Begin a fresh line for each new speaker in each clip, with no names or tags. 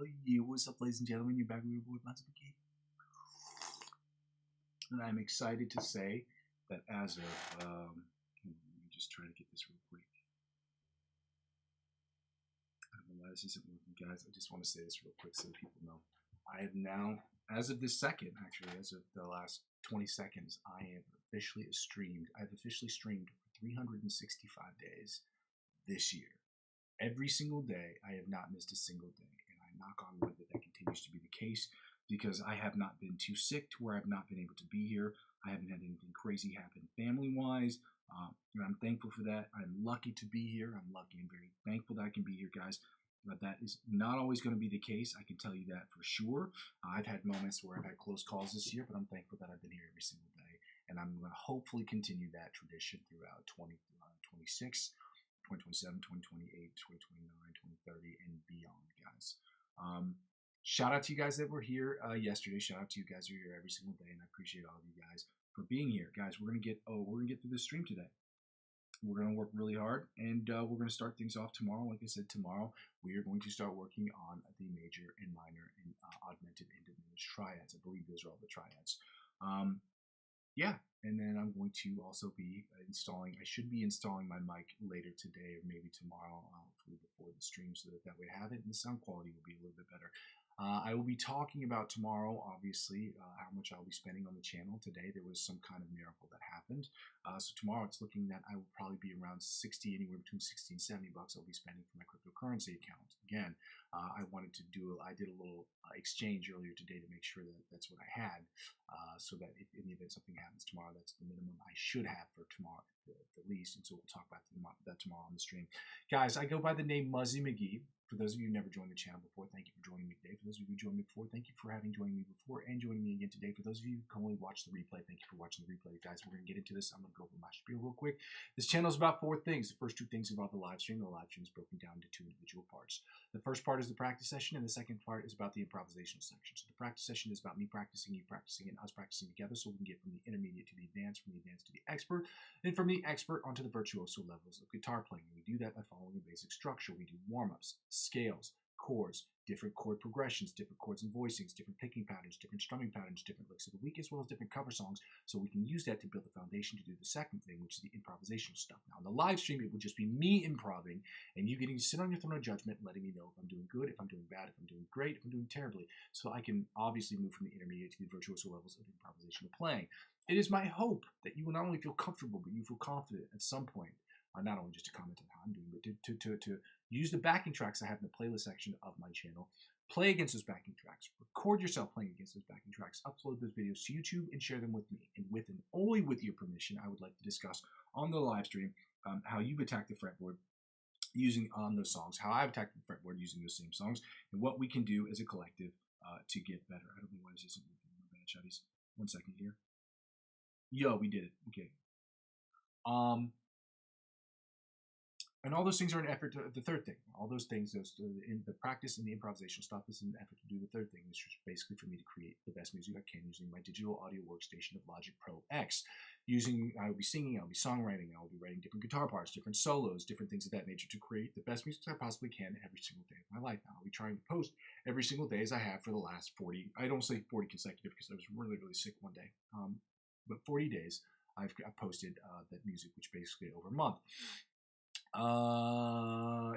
Yeah, what's up, ladies and gentlemen? You're back with your boy, Muzzy McGee. And I'm excited to say that as of, let me just try to get this real quick. I don't know why this isn't working, guys. I just want to say this real quick so that people know. I have now, as of this second, actually, as of the last 20 seconds, I have officially streamed. I've officially streamed for 365 days this year. Every single day, I have not missed a single day. And I knock on wood that continues to be the case because I have not been too sick to where I've not been able to be here. I haven't had anything crazy happen family-wise. And I'm thankful for that. I'm lucky to be here. I'm lucky and very thankful that I can be here, guys. But that is not always going to be the case. I can tell you that for sure. I've had moments where I've had close calls this year, but I'm thankful that I've been here every single day. And I'm going to hopefully continue that tradition throughout 2026, 2027, 2028, 2029, 2030, and beyond, guys. Shout out to you guys that were here yesterday. Shout out to you guys who are here every single day, and I appreciate all of you guys for being here, guys. We're gonna get through this stream today. We're gonna work really hard, and we're gonna start things off tomorrow. Like I said, tomorrow we are going to start working on the major and minor and augmented and diminished triads. I believe those are all the triads. Yeah, and then I'm going to also be installing. I should be installing my mic later today or maybe tomorrow, hopefully before the stream, so that way I have it and the sound quality will be a little bit better. I will be talking about tomorrow, obviously, how much I'll be spending on the channel. Today there was some kind of miracle that happened. So tomorrow it's looking that I will probably be around 60, anywhere between 60 and 70 bucks I'll be spending for my cryptocurrency account. Again, I did a little exchange earlier today to make sure that that's what I had, so that if in the event something happens tomorrow, that's the minimum I should have for tomorrow at the least. And so we'll talk about that tomorrow on the stream. Guys, I go by the name Muzzy McGee. For those of you who never joined the channel before, thank you for joining me today. For those of you who joined me before, thank you for joining me before and joining me again today. For those of you who can only watch the replay, thank you for watching the replay. Guys, we're going to get into this. I'm going to go over my spiel real quick. This channel is about 4 things. The first 2 things involve the live stream. The live stream is broken down into 2 individual parts. The first part is the practice session, and the second part is about the improvisational section. So the practice session is about me practicing, you practicing, and us practicing together so we can get from the intermediate to the advanced, from the advanced to the expert, and from the expert onto the virtuoso levels of guitar playing. And we do that by following a basic structure. We do warm-ups, scales, chords, different chord progressions, different chords and voicings, different picking patterns, different strumming patterns, different licks of the week, as well as different cover songs. So we can use that to build the foundation to do the second thing, which is the improvisational stuff. Now, on the live stream, it will just be me improving and you getting to sit on your throne of judgment, letting me know if I'm doing good, if I'm doing bad, if I'm doing great, if I'm doing terribly. So I can obviously move from the intermediate to the virtuoso levels of improvisational playing. It is my hope that you will not only feel comfortable, but you feel confident at some point. Not only just to comment on how I'm doing, but to use the backing tracks I have in the playlist section of my channel, play against those backing tracks, record yourself playing against those backing tracks, upload those videos to YouTube, and share them with me. And with and only with your permission, I would like to discuss on the live stream how you've attacked the fretboard using on those songs, how I've attacked the fretboard using those same songs, and what we can do as a collective to get better. I don't know why this isn't working. My bad, shotties. 1 second here. Yo, we did it. Okay. And all those things are an effort to the third thing. All those things, in the practice and the improvisational stuff, is an effort to do the third thing, which is basically for me to create the best music I can using my digital audio workstation of Logic Pro X. I will be singing, I'll be songwriting, I'll be writing different guitar parts, different solos, different things of that nature to create the best music I possibly can every single day of my life. Now, I'll be trying to post every single day as I have for the last 40. I don't say 40 consecutive because I was really, really sick one day. But 40 days I've posted that music, which basically over a month.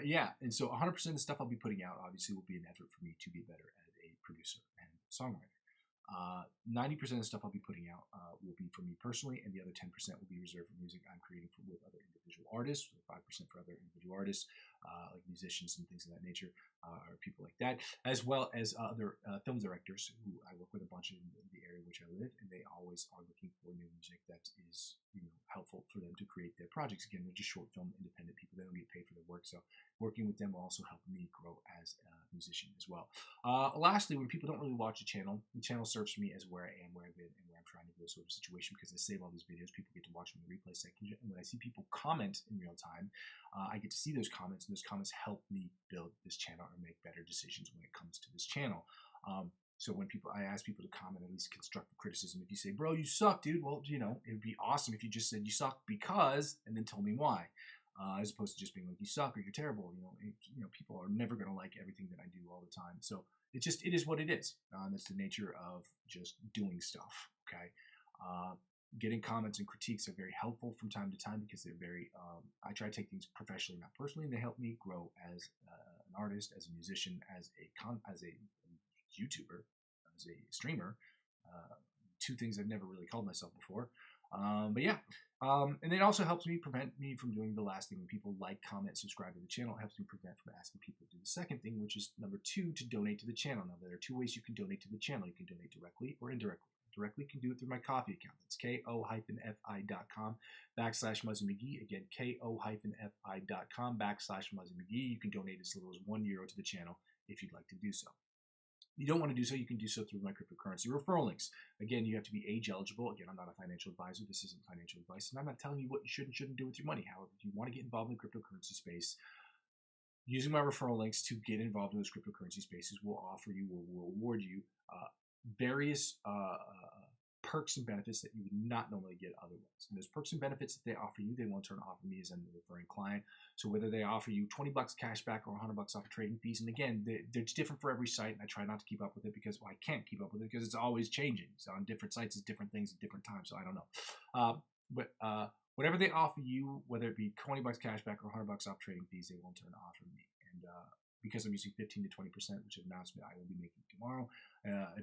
Yeah, and so 100% of the stuff I'll be putting out obviously will be an effort for me to get better as a producer and songwriter. 90% of the stuff I'll be putting out will be for me personally, and the other 10% will be reserved for music I'm creating with other individual artists, 5% for other individual artists, like musicians and things of that nature, or people like that, as well as other film directors who I work with a bunch in the area in which I live, and they always are looking for new music that is, helpful for them to create their projects. Again, they're just short film independent people. They don't get paid for their work, so working with them will also help me grow as a musician as well. Lastly, when people don't really watch the channel serves me as where I am, where I've been, and where I'm trying to go sort of situation, because I save all these videos. People get to watch them in the replay section, and when I see people comment in real time, I get to see those comments, and those comments help me build this channel or make better decisions when it comes to this channel. So when I ask people to comment at least constructive criticism. If you say, bro, you suck, dude, well, it would be awesome if you just said you suck because, and then told me why. as opposed to just being like, you suck or you're terrible. People are never going to like everything that I do all the time. So it is what it is. That's the nature of just doing stuff. Okay. Getting comments and critiques are very helpful from time to time because they're very, I try to take things professionally, not personally, and they help me grow as an artist, as a musician, as a YouTuber, as a streamer. Two things I've never really called myself before. But yeah, and it also helps me prevent me from doing the last thing. When people like, comment, subscribe to the channel, it helps me prevent from asking people to do the second thing, which is number 2, to donate to the channel. Now, there are 2 ways you can donate to the channel. You can donate directly or indirectly. Directly, you can do it through my Ko-fi account. That's ko-fi.com/Muzzy McGee. Again, ko-fi.com/Muzzy McGee. You can donate as little as €1 to the channel if you'd like to do so. If you don't want to do so, you can do so through my cryptocurrency referral links. Again, you have to be age eligible. Again, I'm not a financial advisor. This isn't financial advice. And I'm not telling you what you should and shouldn't do with your money. However, if you want to get involved in the cryptocurrency space, using my referral links to get involved in those cryptocurrency spaces will reward you various perks and benefits that you would not normally get otherwise. And those perks and benefits that they offer you, they will in turn offer me as a referring client. So whether they offer you $20 cash back or $100 off of trading fees, and again, they're different for every site, and I try not to keep up with it because I can't keep up with it because it's always changing. So on different sites, it's different things at different times. So I don't know. But whatever they offer you, whether it be $20 cash back or $100 off trading fees, they will in turn offer me. And because I'm using 15 to 20%, which is an announcement I will be making tomorrow,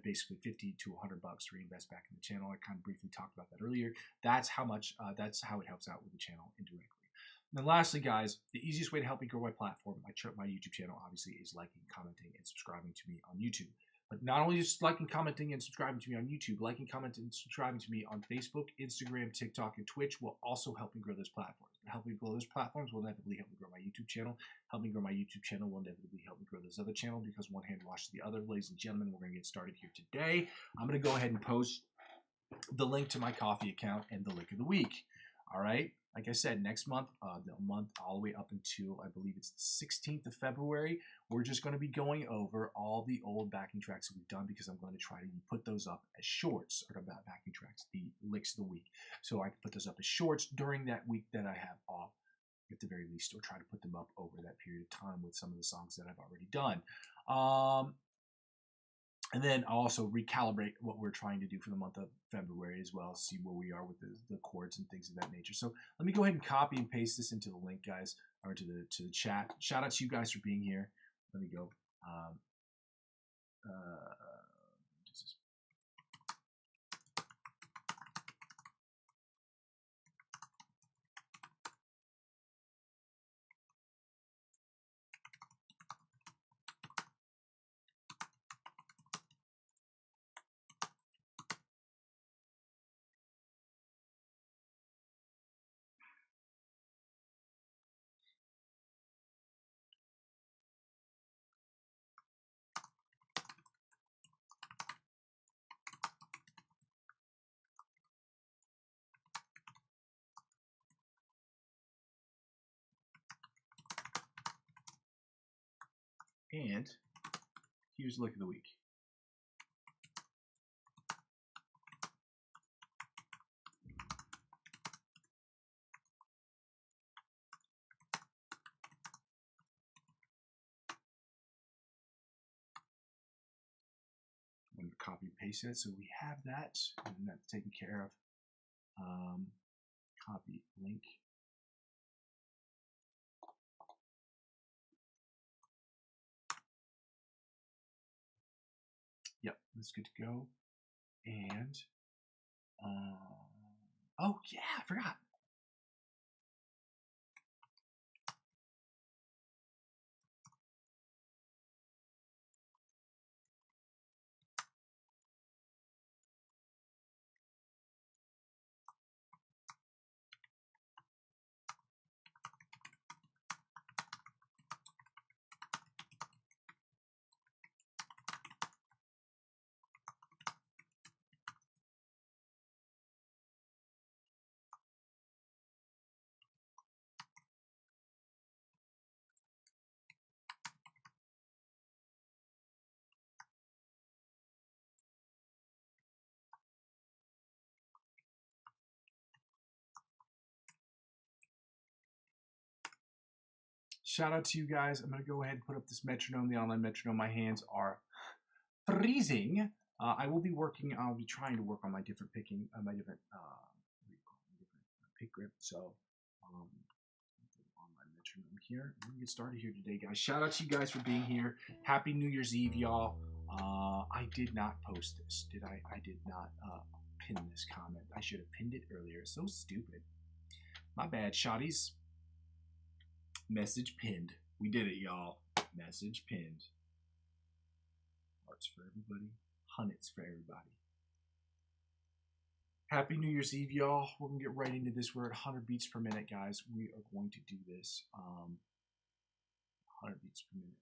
basically $50 to $100 to reinvest back in the channel. I kind of briefly talked about that earlier. That's how much. That's how it helps out with the channel indirectly. And then lastly, guys, the easiest way to help me grow my platform, my YouTube channel, obviously, is liking, commenting, and subscribing to me on YouTube. But not only just liking, commenting, and subscribing to me on YouTube, liking, commenting, and subscribing to me on Facebook, Instagram, TikTok, and Twitch will also help me grow those platforms. Help me grow those platforms will inevitably help me grow my YouTube channel. Help me grow my YouTube channel will inevitably help me grow this other channel because one hand washes the other. Ladies and gentlemen, we're going to get started here today. I'm going to go ahead and post the link to my Ko-fi account and the link of the week. All right. Like I said, next month, the month all the way up until I believe it's the 16th of February, we're just going to be going over all the old backing tracks that we've done because I'm going to try to put those up as shorts, or about backing tracks, the licks of the week. So I can put those up as shorts during that week that I have off, at the very least, or try to put them up over that period of time with some of the songs that I've already done. And then I'll also recalibrate what we're trying to do for the month of February as well, see where we are with the chords and things of that nature. So let me go ahead and copy and paste this into the link, guys, or to the chat. Shout out to you guys for being here. Let me go. And here's the lick of the week. I'm going to copy and paste it so we have that, and that's taken care of. Copy link. Yep, that's good to go. And oh yeah, I forgot. Shout out to you guys. I'm going to go ahead and put up this metronome, the online metronome. My hands are freezing. I'll be trying to work on my different picking, my different pick grip. So, online metronome here. We're gonna get started here today, guys. Shout out to you guys for being here. Happy New Year's Eve, y'all. I did not post this, did I? I did not pin this comment. I should have pinned it earlier. So stupid. My bad, shotties. Message pinned. We did it, y'all. Message pinned. Hearts for everybody. Hunnits for everybody. Happy New Year's Eve, y'all. We're going to get right into this. We're at 100 beats per minute, guys. We are going to do this. 100 beats per minute.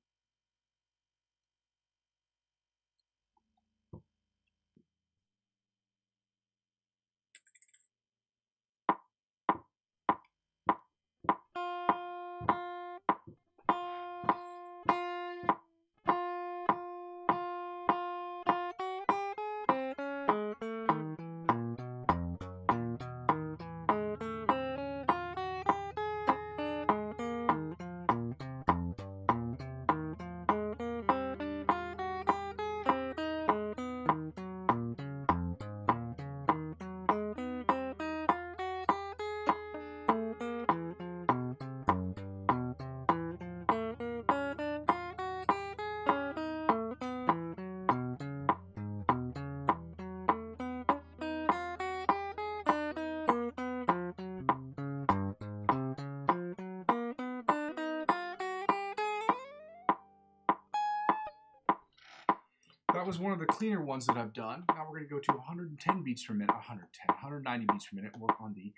That was one of the cleaner ones that I've done. Now we're going to go to 110 beats per minute, 190 beats per minute, and work on the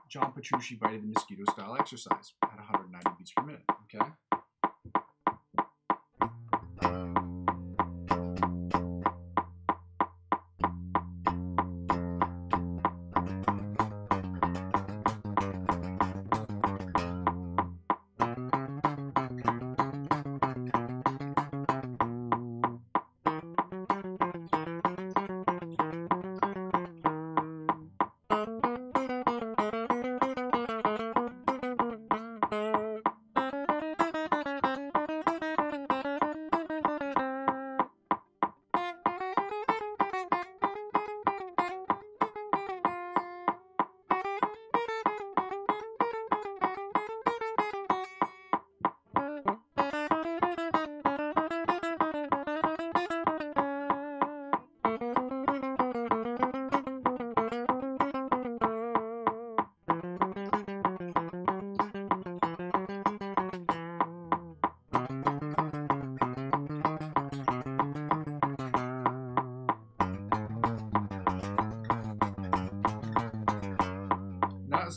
John Petrucci Bite of the Mosquito style exercise at 190 beats per minute, okay?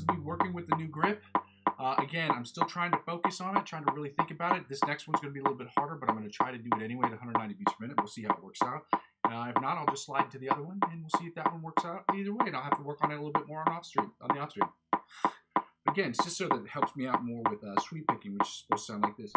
Be working with the new grip. Again, I'm still trying to focus on it, trying to really think about it. This next one's going to be a little bit harder, but I'm going to try to do it anyway at 190 beats per minute. We'll see how it works out. If not, I'll just slide to the other one, and we'll see if that one works out either way, and I'll have to work on it a little bit more on the off stream. Again, it's just so that it helps me out more with sweep picking, which is supposed to sound like this.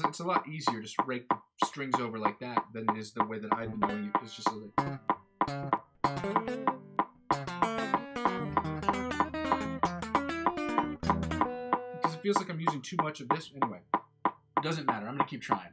It's a lot easier to just rake the strings over like that than it is the way that I've been doing it. It's just like, because it feels like I'm using too much of this. Anyway, it doesn't matter. I'm going to keep trying.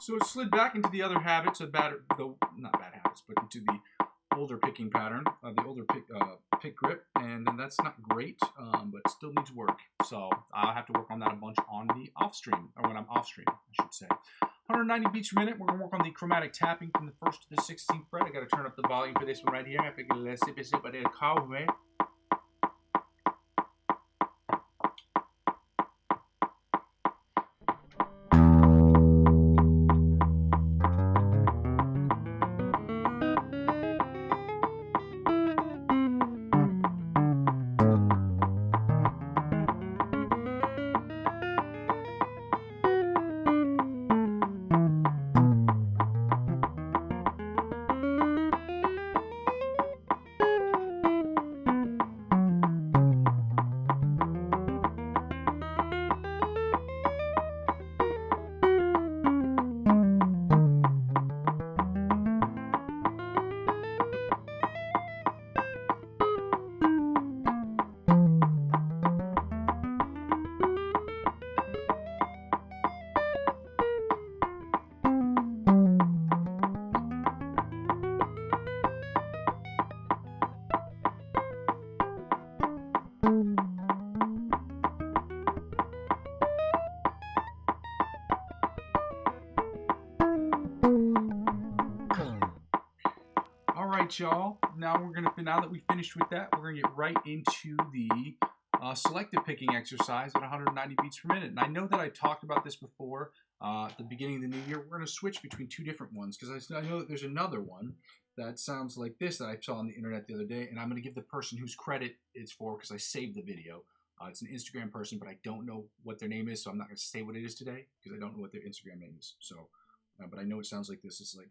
So it slid back into the other habits of not bad habits, but into the older picking pattern, the older pick grip, and that's not great, but still needs work. So I'll have to work on that a bunch on the off stream, or when I'm off stream, I should say. 190 beats per minute. We're gonna work on the chromatic tapping from the 1st to the 16th fret. I gotta turn up the volume for this one right here. Y'all, now that we finished with that, we're gonna get right into the selective picking exercise at 190 beats per minute. And I know that I talked about this before at the beginning of the new year. We're gonna switch between two different ones because I know that there's another one that sounds like this that I saw on the internet the other day, and I'm gonna give the person whose credit it's for because I saved the video. It's an Instagram person, but I don't know what their name is, so I'm not gonna say what it is today because I don't know what their Instagram name is. So, but I know it sounds like this. It's like.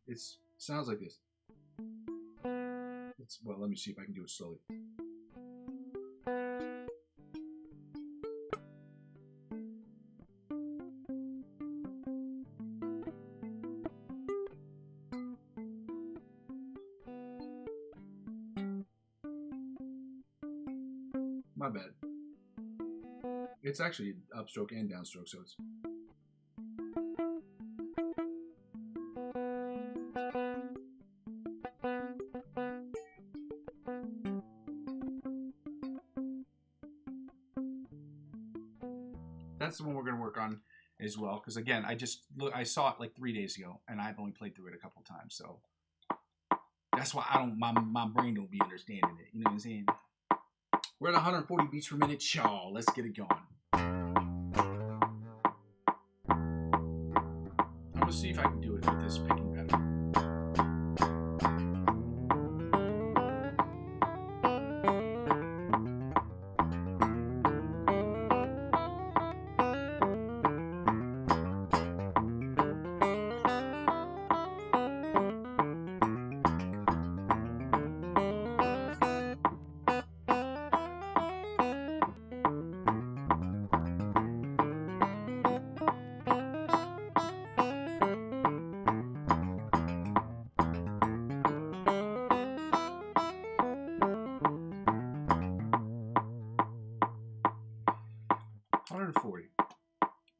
It sounds like this. Well, let me see if I can do it slowly. My bad. It's actually upstroke and downstroke, so it's... That's the one we're going to work on as well, because again, I saw it like 3 days ago, and I've only played through it a couple times, so that's why my brain don't be understanding it. You know what I'm saying? We're at 140 beats per minute, y'all. Let's get it going. I'm gonna see if I can do it with this picking pattern.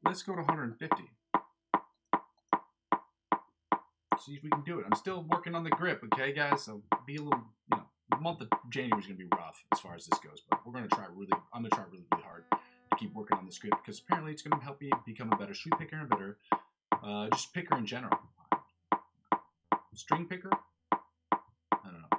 Let's go to 150. See if we can do it. I'm still working on the grip, okay, guys? So be a little, the month of January is going to be rough as far as this goes, but I'm going to try really hard to keep working on this grip because apparently it's going to help me become a better street picker and a better just picker in general. String picker? I don't know.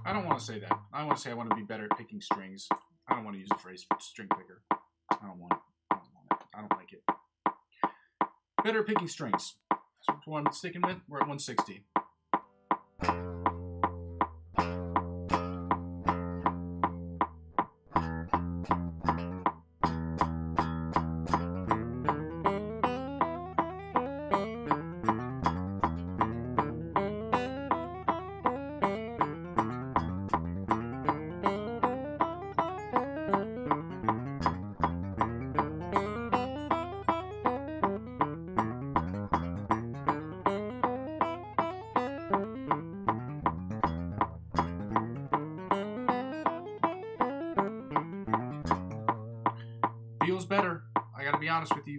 I don't want to say that. I want to say I want to be better at picking strings. I don't want to use the phrase string picker. I don't want it. I don't like it. Better at picking strings. So what I'm sticking with, we're at 160.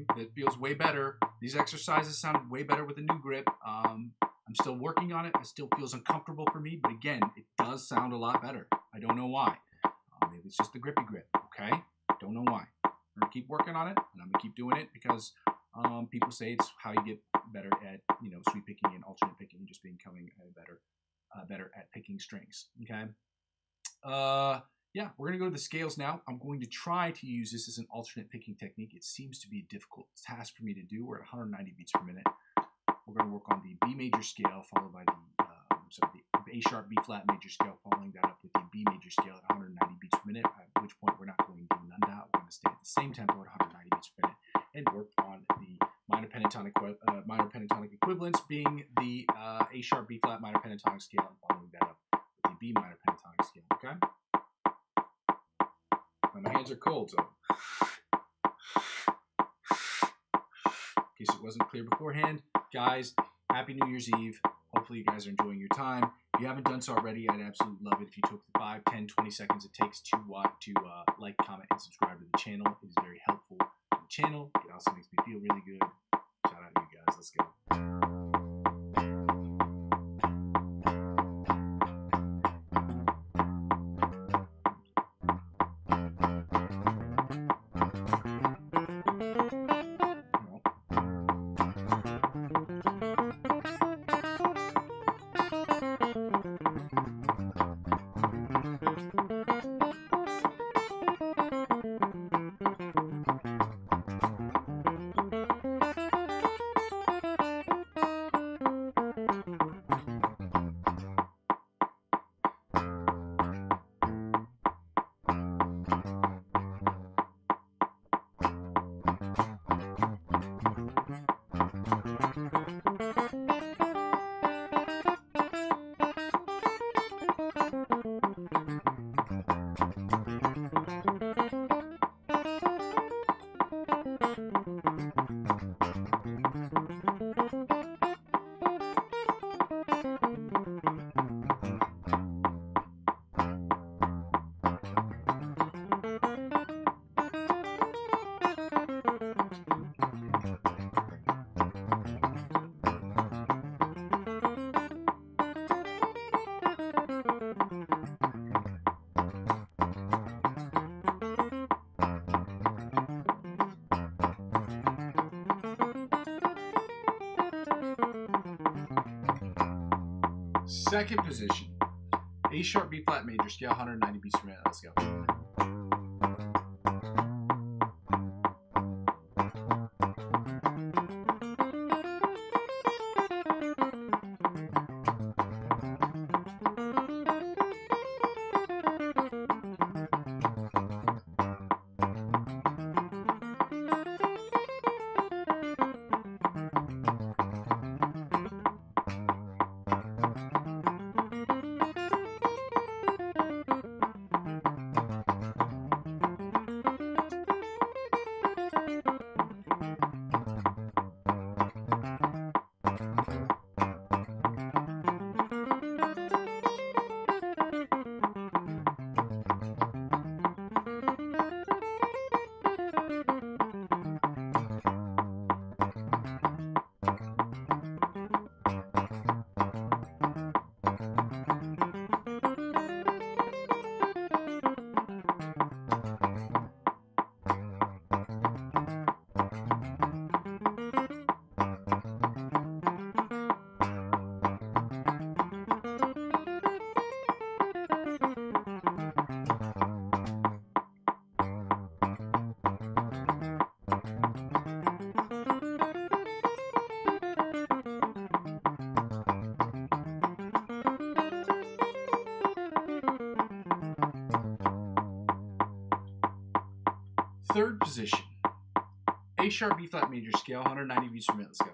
you, it feels way better. These exercises sounded way better with a new grip. I'm still working on it. It still feels uncomfortable for me, but again, it does sound a lot better. I don't know why. Maybe it's just the grippy grip, okay? Don't know why. I'm gonna keep working on it, and I'm gonna keep doing it because people say it's how you get better at, sweep picking and alternate picking, and just becoming better at picking strings, okay? Yeah, we're going to go to the scales now. I'm going to try to use this as an alternate picking technique. It seems to be a difficult task for me to do. We're at 190 beats per minute. We're going to work on the B major scale, followed by the A sharp, B flat major scale, following that up with the B major scale at 190 beats per minute, at which point we're not going to do none of that. We're going to stay at the same tempo at 190 beats per minute and work on the minor pentatonic equivalents, being the A sharp, B flat minor pentatonic scale, and following that up with the B minor pentatonic scale, okay? My hands are cold, so in case it wasn't clear beforehand, guys, happy New Year's Eve. Hopefully you guys are enjoying your time. If you haven't done so already, I'd absolutely love it if you took the 5, 10, 20 seconds it takes to like, comment, and subscribe to the channel. It is very helpful to the channel. It also makes me feel really good. Shout out to you guys. Let's go. Second position, A sharp, B flat major scale, 190 beats per minute. Let's go. Third position, A sharp, B flat major scale, 190 beats per minute. Let's go.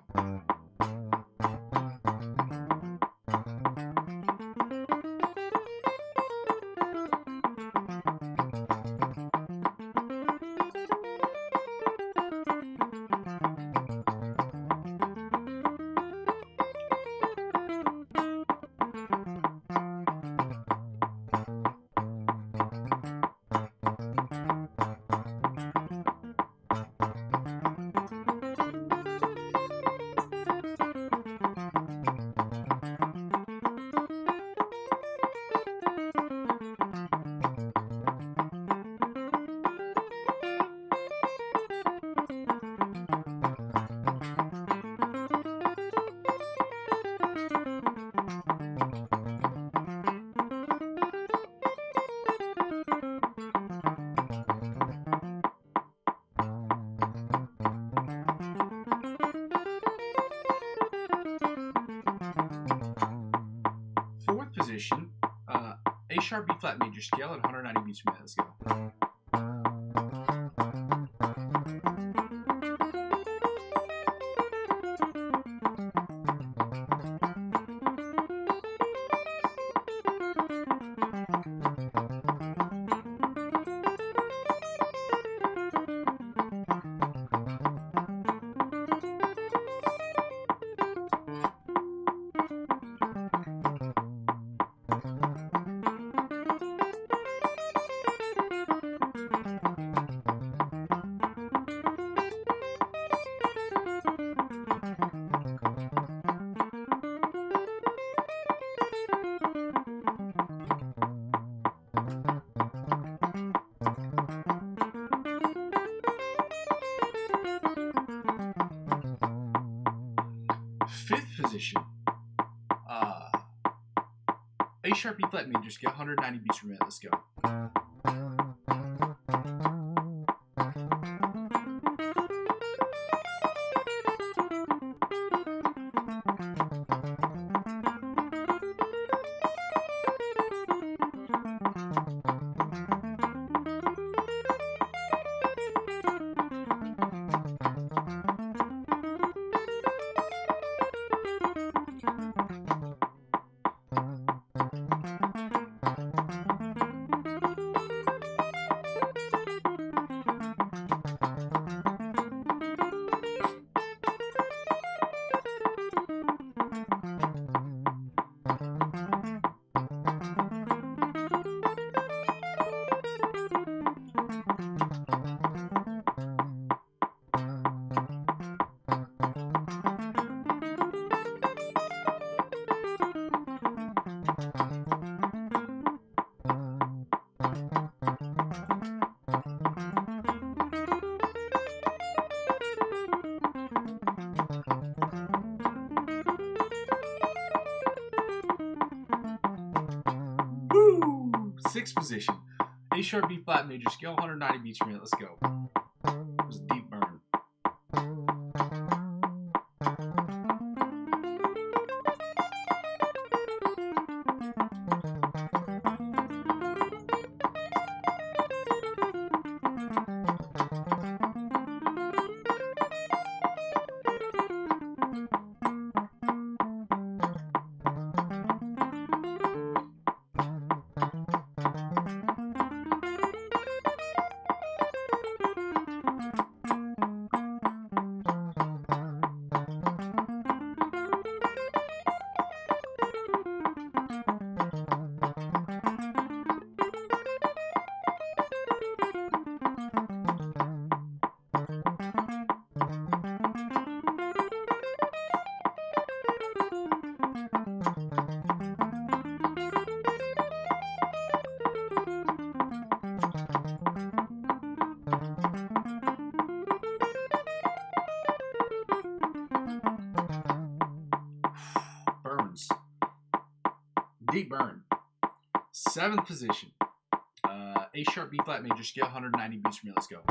position, A sharp, B flat major scale at 190 beats per minute. Let's go. Fifth position, A sharp, B flat major scale, 190 beats per minute. Let's go. Sixth position, A sharp, B flat major scale, 190 beats per minute. Let's go. It was a deep burn. Burns. Deep burn. Seventh position, A sharp, B flat major scale, 190 beats per minute. Let's go.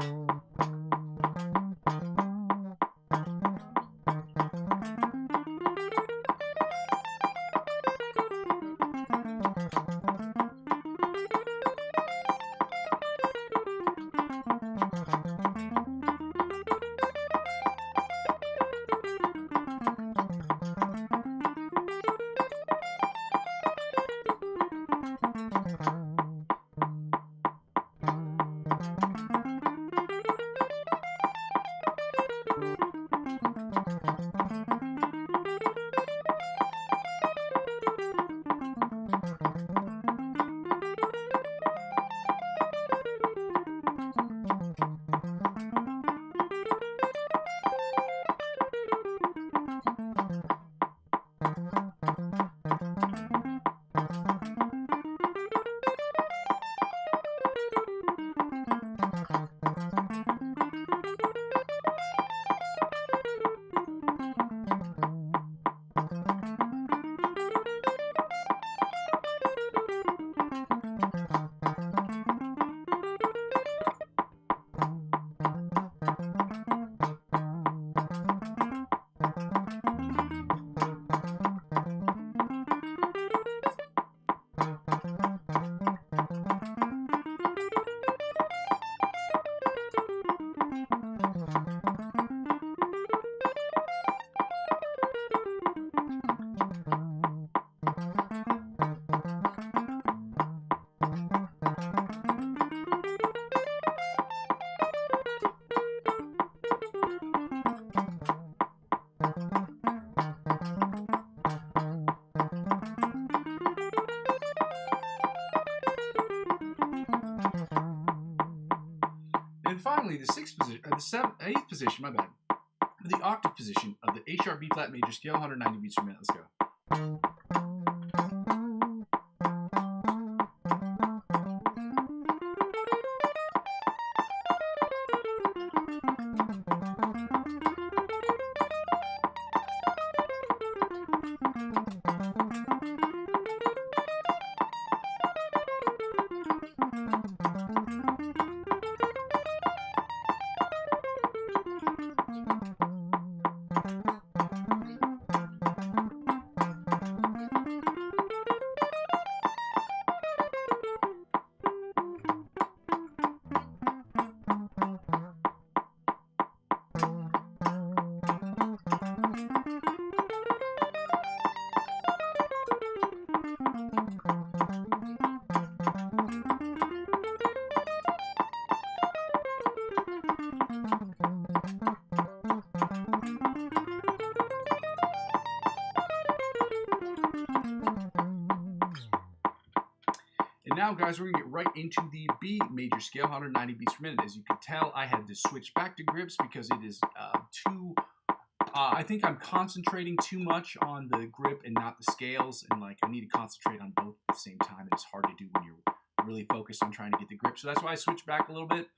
finally, the eighth position, my bad, the octave position of the A sharp B flat major scale, 190 beats per minute. Let's go. Now, guys, we're going to get right into the B major scale, 190 beats per minute. As you can tell, I had to switch back to grips because it is I think I'm concentrating too much on the grip and not the scales, and like I need to concentrate on both at the same time. It's hard to do when you're really focused on trying to get the grip. So that's why I switched back a little bit.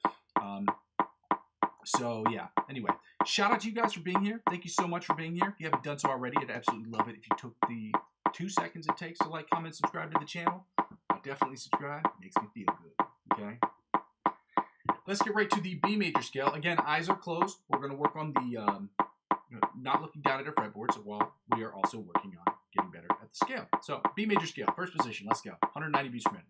So yeah, anyway, shout out to you guys for being here. Thank you so much for being here. If you haven't done so already, I'd absolutely love it if you took the 2 seconds it takes to like, comment, subscribe to the channel. Definitely subscribe. It makes me feel good. Okay. Let's get right to the B major scale. Again, eyes are closed. We're going to work on the not looking down at our fretboards while we are also working on getting better at the scale. So B major scale, first position. Let's go. 190 beats per minute.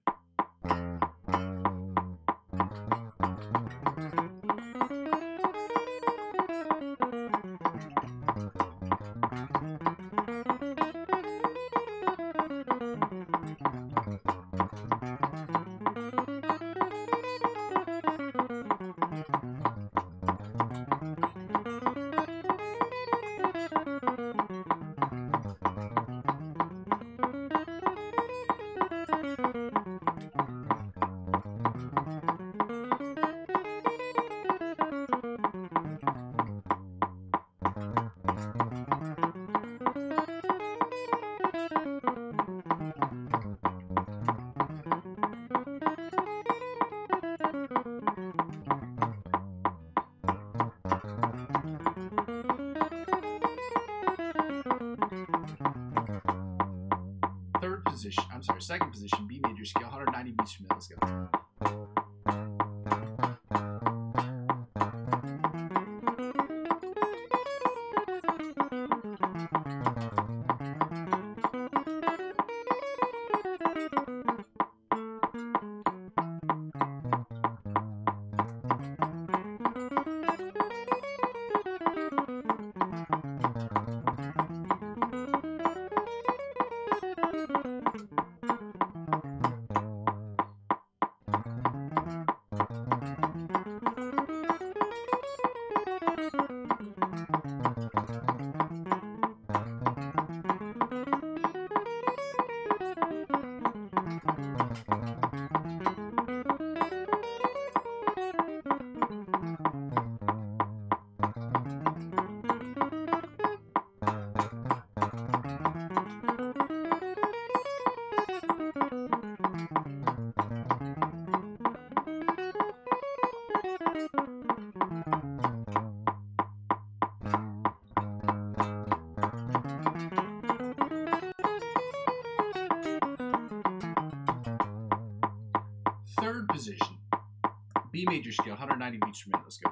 Second position, B major scale, 190 beats per minute. Let's go. Third position, B major scale, 190 beats per minute. Let's go.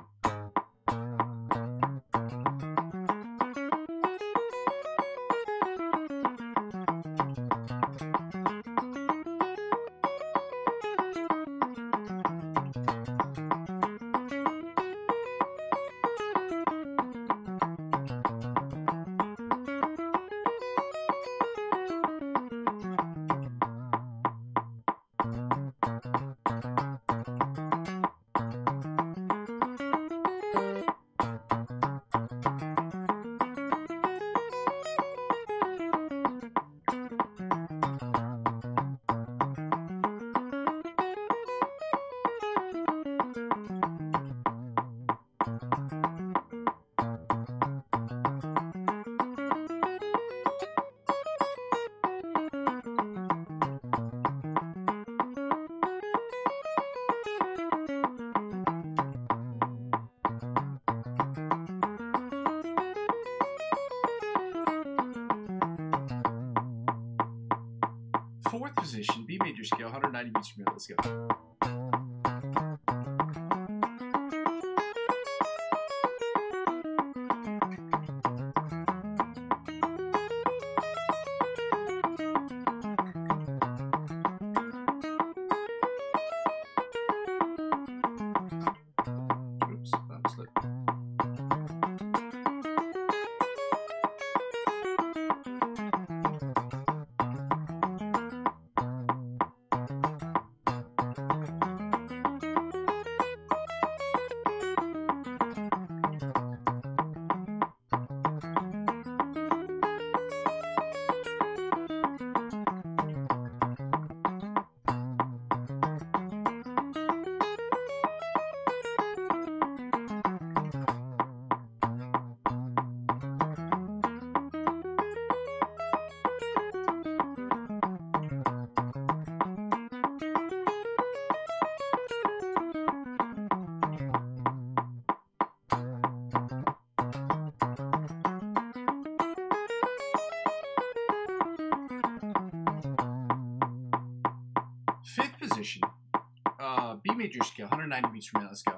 Fourth position, B major scale, 190 beats per minute. Let's go. Oops, that was slipped. Fifth position, B major scale, 190 beats per minute. Let's go.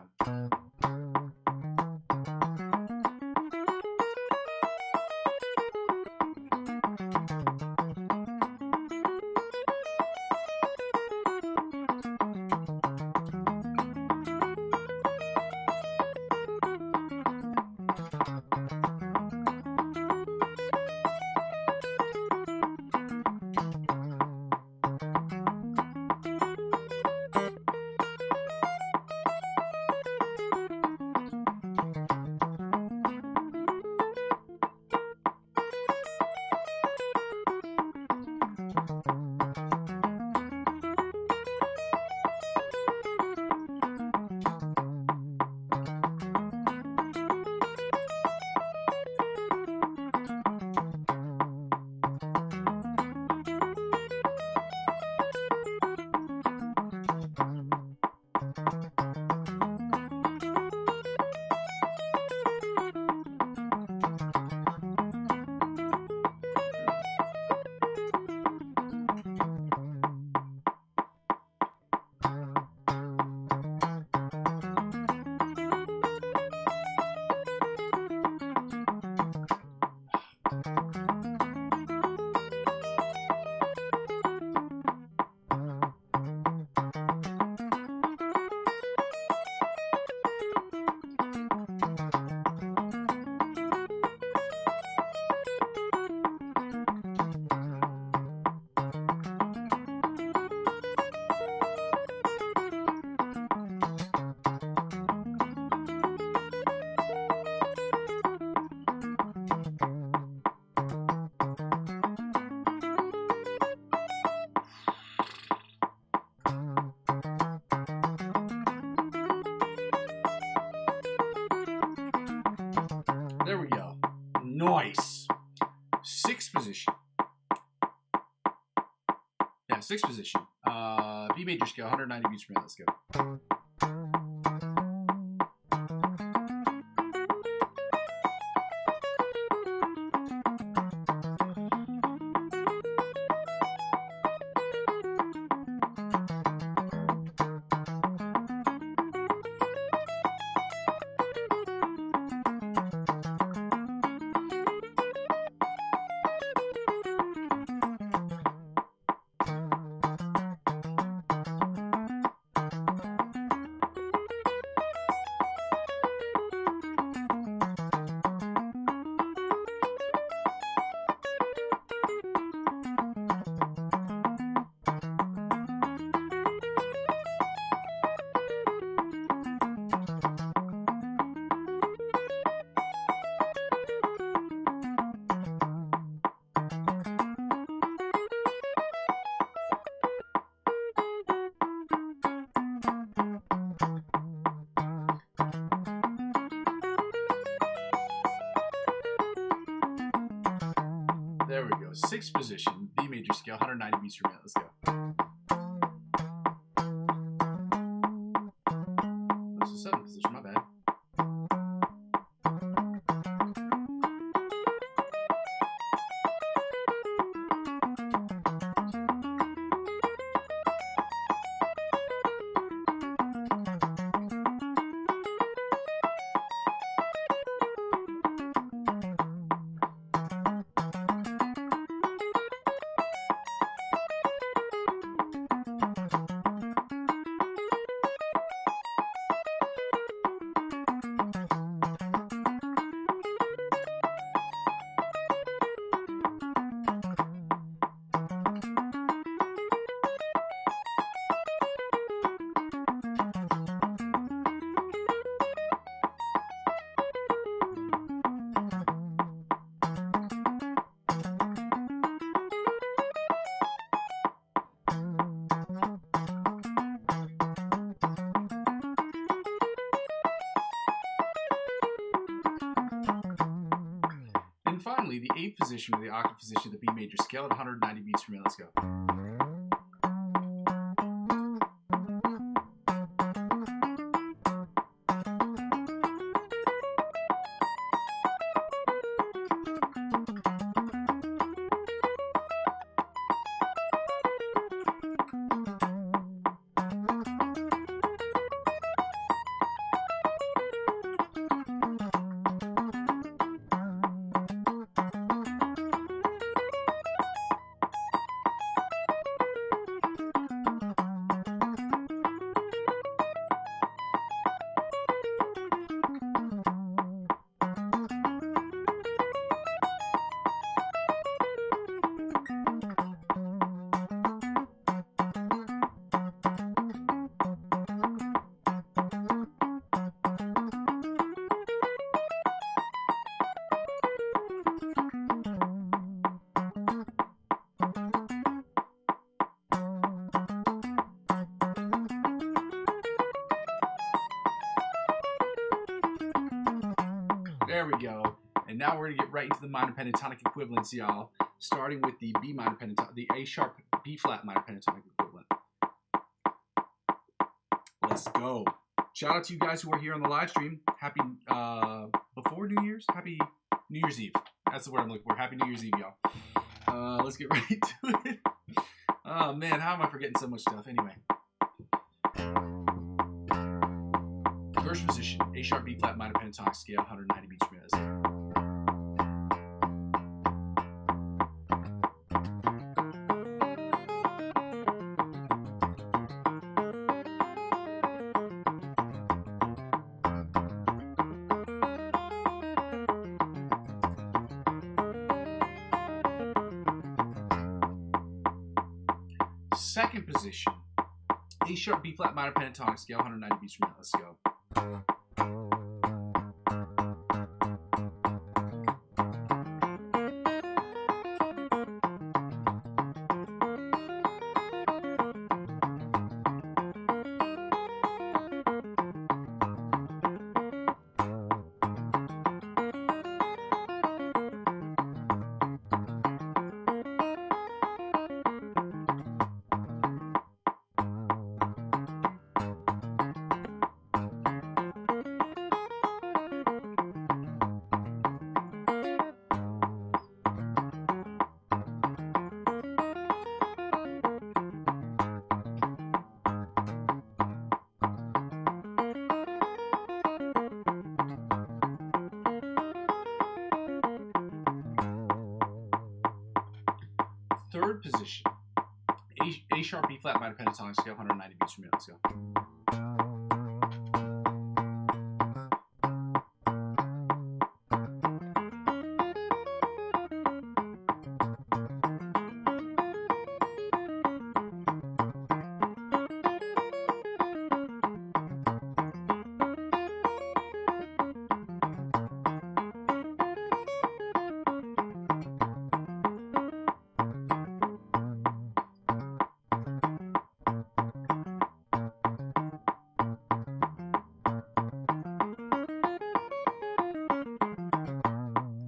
There we go. Nice. Sixth position. Yeah, sixth position. B major scale, 190 beats per minute. Let's go. There we go. Sixth position, B major scale, 190 beats per minute. Let's go. That's the seventh position, my bad. the 8th position or the octave position of the B major scale at 190 beats per minute. Let's go. There we go. And now we're going to get right into the minor pentatonic equivalents, y'all. Starting with the B minor pentatonic, the A sharp B flat minor pentatonic equivalent. Let's go. Shout out to you guys who are here on the live stream. Happy, before New Year's? Happy New Year's Eve. That's the word I'm looking for. Happy New Year's Eve, y'all. Let's get right to it. Oh, man, how am I forgetting so much stuff? Anyway. First position, A sharp B flat minor pentatonic scale, 190 beats per minute. Second position, A sharp B flat minor pentatonic scale, 190 beats per minute. Let's go. Third position, A sharp B flat minor pentatonic scale, 190 beats per minute. Let's go.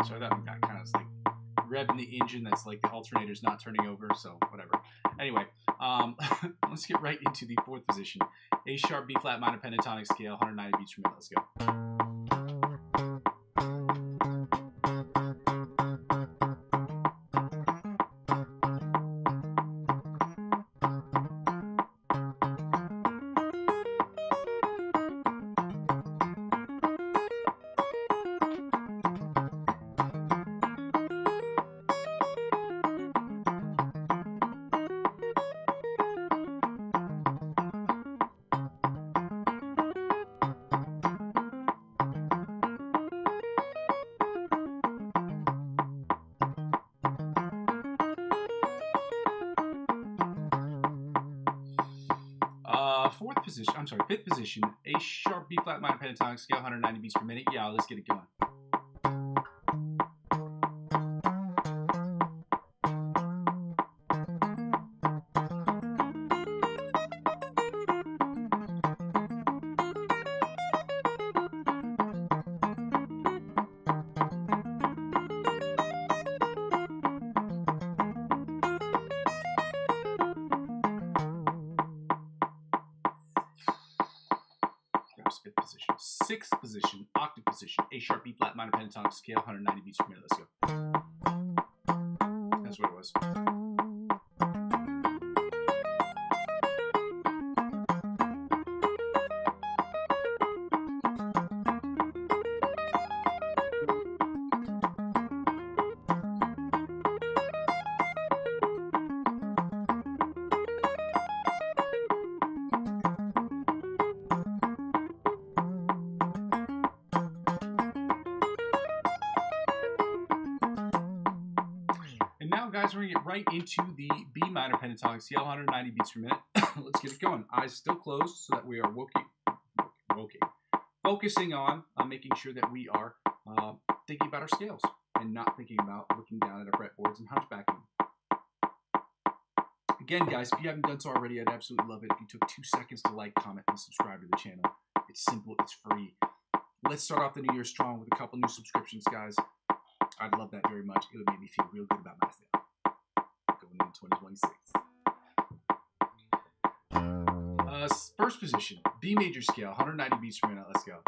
So that got kind of like revving the engine. That's like the alternator's not turning over, so whatever. Anyway, let's get right into the fourth position. A sharp B flat minor pentatonic scale, 190 beats per minute. Let's go. Fifth position, A sharp B flat minor pentatonic scale, 190 beats per minute. Yeah, let's get it going. fifth position. Sixth position, octave position, A sharp, B flat, minor pentatonic scale, 190 beats per minute. Let's go. That's what it was. Now, guys, we're going to get right into the B minor pentatonic scale, 190 beats per minute. Let's get it going. Eyes still closed so that we are focusing on making sure that we are thinking about our scales and not thinking about looking down at our fretboards and hunchbacking. Again, guys, if you haven't done so already, I'd absolutely love it if you took 2 seconds to like, comment, and subscribe to the channel. It's simple. It's free. Let's start off the new year strong with a couple new subscriptions, guys. I'd love that very much. It would make me feel real good about myself going into 2026. First position, B major scale, 190 beats per minute. Let's go.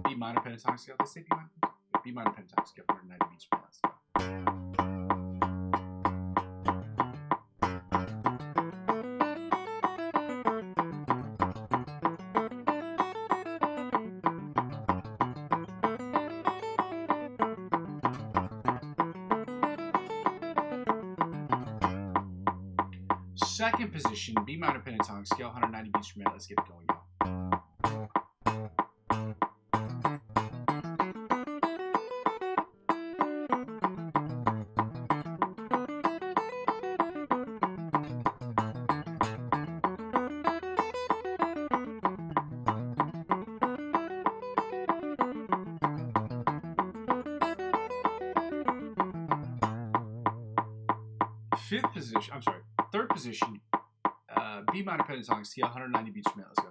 B minor pentatonic scale. Let's say B minor pentatonic scale, 190 beats per minute. Let's go. Second position, B minor pentatonic scale, 190 beats per minute. Let's get it going, y'all. Fifth position, I'm sorry, third position, B minor pentatonic scale, 190 beats per minute. Let's go.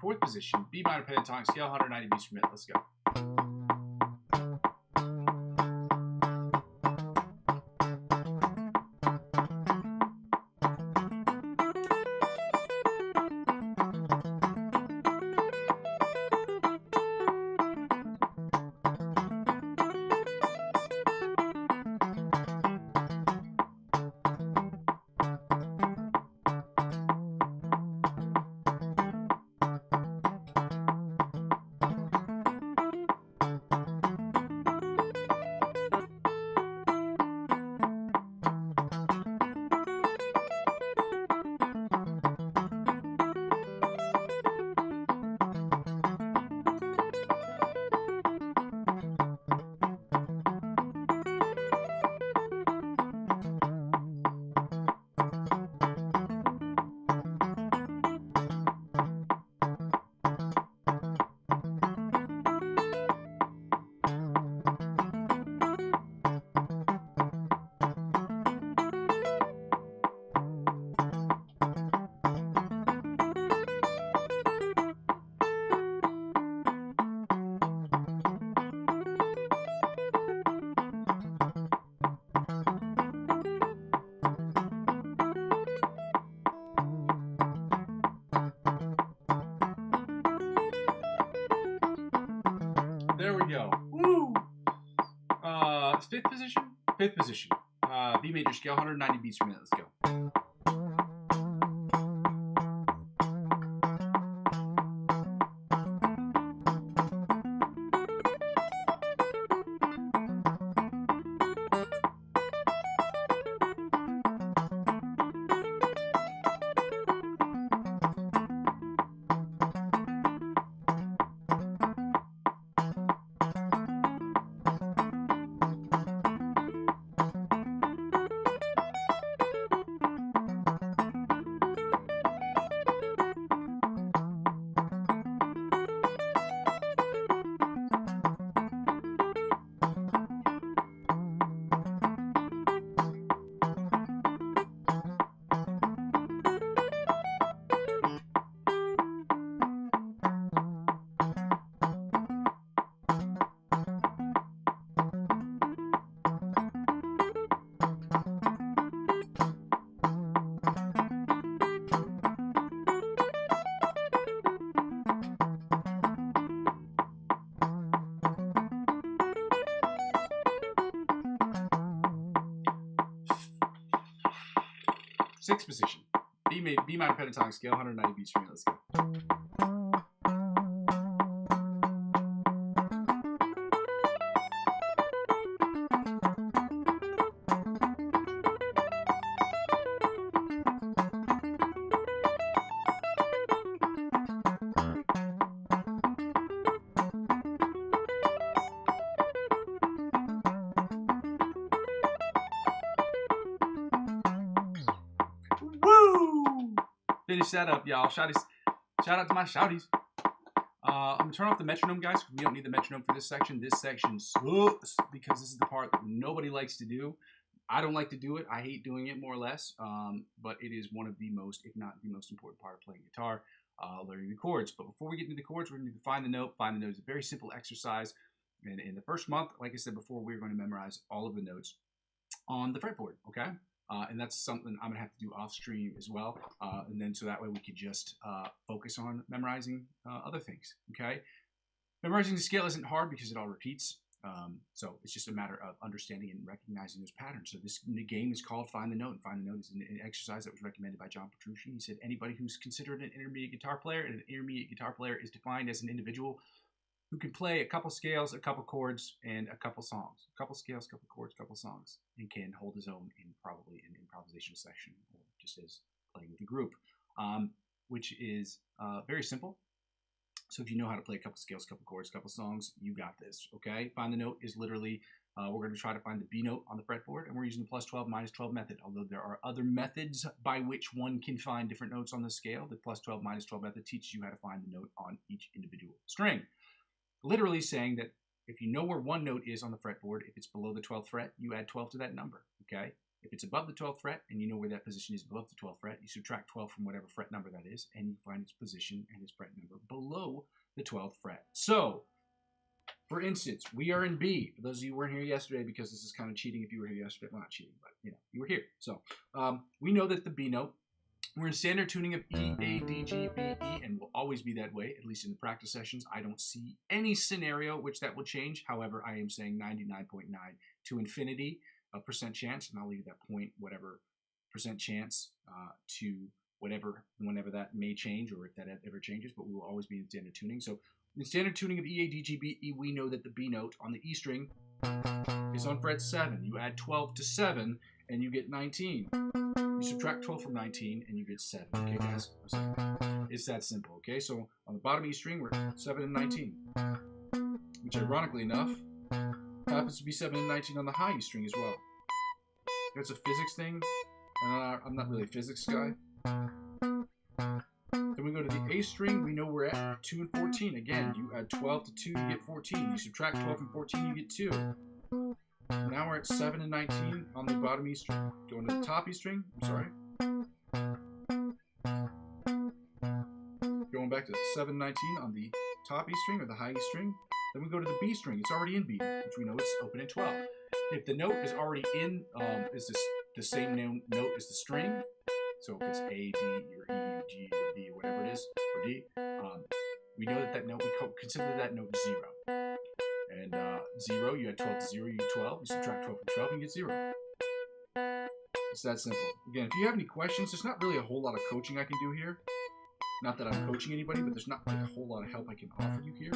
Fourth position, B minor pentatonic scale, 190 beats per minute. Let's go. There we go. Woo! Fifth position. B major scale, 190 beats per minute. Let's go. Sixth position. B minor pentatonic scale, 190 beats per minute. Let's go. Woo! Finish that up, y'all. Shout out to my shouties. I'm gonna turn off the metronome, guys. We don't need the metronome for this section. This section sucks because this is the part that nobody likes to do. I don't like to do it. I hate doing it, more or less. But it is one of the most, if not the most important part of playing guitar, learning the chords. But before we get into the chords, we're going to find the note. Find the note is a very simple exercise. And in the first month, like I said before, we're going to memorize all of the notes on the fretboard, okay? And that's something I'm going to have to do off stream as well. And then so that way we could just focus on memorizing other things, okay? Memorizing the scale isn't hard because it all repeats. So it's just a matter of understanding and recognizing those patterns. So this game is called Find the Note. And Find the Note is an exercise that was recommended by John Petrucci. He said anybody who's considered an intermediate guitar player, and an intermediate guitar player is defined as an individual who can play a couple scales, a couple chords, and a couple songs. A couple scales, couple chords, couple songs, and can hold his own in probably an improvisational section or just as playing with a group, which is very simple. So if you know how to play a couple scales, couple chords, couple songs, you got this, okay? Find the note is literally, we're going to try to find the B note on the fretboard, and we're using the plus 12, minus 12 method, although there are other methods by which one can find different notes on the scale. The plus 12, minus 12 method teaches you how to find the note on each individual string. Literally saying that if you know where one note is on the fretboard, if it's below the 12th fret, you add 12 to that number, okay? If it's above the 12th fret and you know where that position is above the 12th fret, you subtract 12 from whatever fret number that is, and you find its position and its fret number below the 12th fret. So, for instance, we are in B. For those of you who weren't here yesterday, because this is kind of cheating if you were here yesterday. Well, not cheating, but you know, you were here. So, we know that the B note, we're in standard tuning of E, A, D, G, B, E, and will always be that way, at least in the practice sessions. I don't see any scenario which that will change. However, I am saying 99.9 to infinity percent chance, and I'll leave that point, whatever percent chance to whatever, whenever that may change, or if that ever changes, but we will always be in standard tuning. So in standard tuning of E, A, D, G, B, E, we know that the B note on the E string is on fret 7. You add 12 to 7, and you get 19. You subtract 12 from 19, and you get 7. Okay, guys? It's that simple, okay? So on the bottom E string, we're 7 and 19, which ironically enough, happens to be 7 and 19 on the high E string as well. That's a physics thing. I'm not really a physics guy. Then we go to the A string. We know we're at 2 and 14. Again, you add 12 to 2, you get 14. You subtract 12 from 14, you get 2. Now we're at 7 and 19 on the bottom E string. Going to the top E string. I'm sorry. Going back to 7 and 19 on the top E string or the high E string. Then we go to the B string. It's already in B, which we know is open at 12. If the note is already in, is this the same note as the string? So if it's A, D, or E, or G, or D, or whatever it is, or D, we know that note, we consider that note 0. And 0, you add 12 to 0, you get 12. You subtract 12 from 12, you get 0. It's that simple. Again, if you have any questions, there's not really a whole lot of coaching I can do here. Not that I'm coaching anybody, but there's not like a whole lot of help I can offer you here.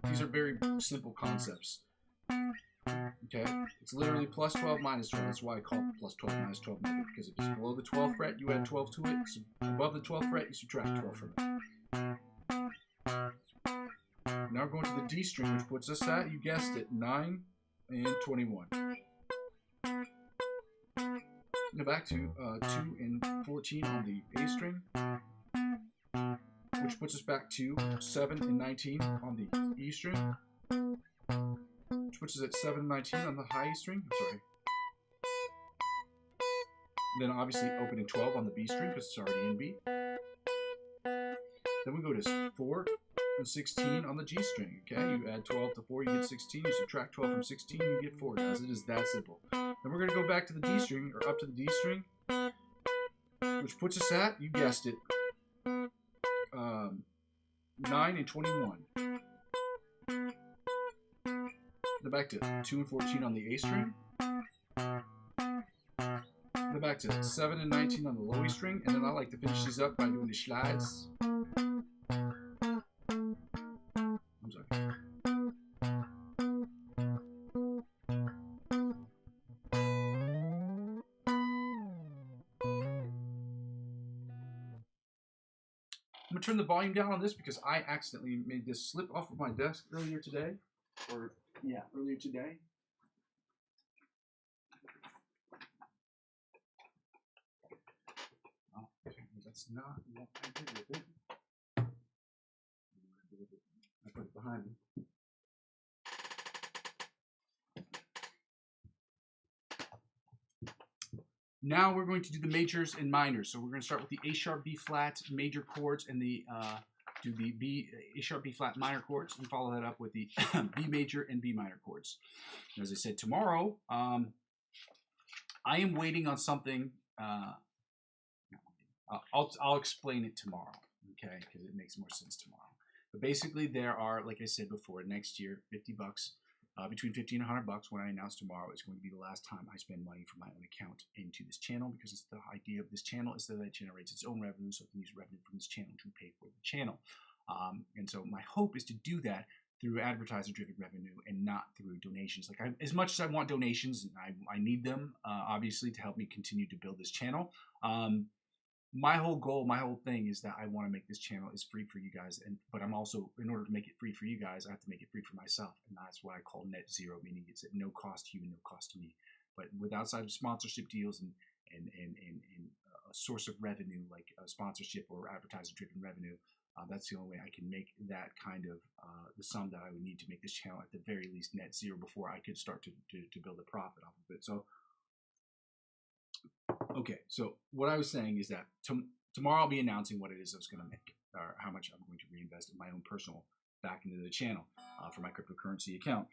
These are very simple concepts. Okay? It's literally plus 12 minus 12. That's why I call it plus 12 minus 12 method, because if it's below the 12th fret, you add 12 to it. So above the 12th fret, you subtract 12 from it. Now we're going to the D string, which puts us at, you guessed it, 9 and 21. Go back to 2 and 14 on the A string, which puts us back to 7 and 19 on the E string, which puts us at 7 and 19 on the high E string. I'm sorry. And then obviously open in 12 on the B string because it's already in B. Then we go to 4 and 16 on the G string. Okay, you add 12 to 4, you get 16. You subtract 12 from 16, you get 4. Guys, it is that simple. Then we're going to go back to the D string, or up to the D string, which puts us at, you guessed it, 9 and 21. Then back to 2 and 14 on the A string. Then back back to 7 and 19 on the low E string, and then I like to finish these up by doing the slides. I'm sorry. I'm gonna turn the volume down on this because I accidentally made this slip off of my desk earlier today. Earlier today. Oh, that's not what I did with it. I put it behind me. Now we're going to do the majors and minors. So we're going to start with the A sharp B flat major chords and the do the A sharp B flat minor chords, and follow that up with the B major and B minor chords. And as I said, tomorrow I am waiting on something. I'll explain it tomorrow, okay? Because it makes more sense tomorrow. But basically, there are, like I said before, next year, $50, between $50 and $100. When I announce tomorrow, is going to be the last time I spend money from my own account into this channel, because it's the idea of this channel is that it generates its own revenue, so it can use revenue from this channel to pay for the channel. And so my hope is to do that through advertiser-driven revenue and not through donations. Like as much as I want donations, and I need them, obviously, to help me continue to build this channel. My whole goal, my whole thing is that I want to make this channel is free for you guys, but I'm also, in order to make it free for you guys, I have to make it free for myself, and that's what I call net zero, meaning it's at no cost to you and no cost to me. But with outside of sponsorship deals and a source of revenue like a sponsorship or advertiser-driven revenue, that's the only way I can make that kind of the sum that I would need to make this channel at the very least net zero before I could start to build a profit off of it. So. Okay, so what I was saying is that tomorrow I'll be announcing what it is I was going to make, or how much I'm going to reinvest in my own personal back into the channel for my cryptocurrency account.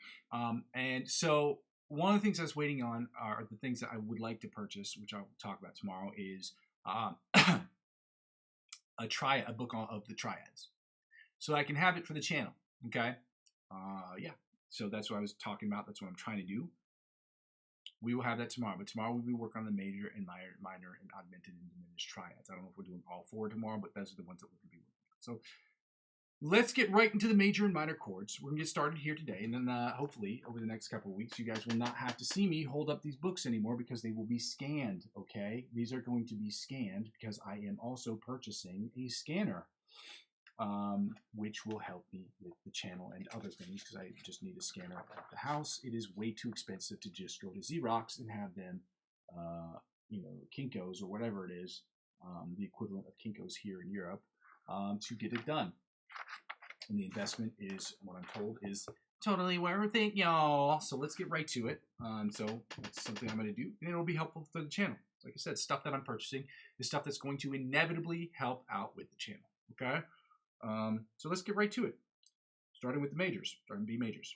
And so one of the things I was waiting on are the things that I would like to purchase, which I'll talk about tomorrow, is a book of the triads, so I can have it for the channel. Okay, yeah. So that's what I was talking about. That's what I'm trying to do. We will have that tomorrow, but tomorrow we'll be working on the major and minor and augmented and diminished triads. I don't know if we're doing all four tomorrow, but those are the ones that we're going to be working on. So let's get right into the major and minor chords. We're going to get started here today, and then hopefully over the next couple of weeks, you guys will not have to see me hold up these books anymore because they will be scanned, okay? These are going to be scanned because I am also purchasing a scanner, which will help me with the channel and other things, because I just need a scanner at the house. It is way too expensive to just go to Xerox and have them, Kinko's or whatever it is, the equivalent of Kinko's here in Europe, to get it done. And the investment is, what I'm told, is totally worth it, y'all. So let's get right to it. So that's something I'm going to do, and it'll be helpful for the channel. Like I said, stuff that I'm purchasing is stuff that's going to inevitably help out with the channel, okay? So let's get right to it, starting with the majors, starting B majors.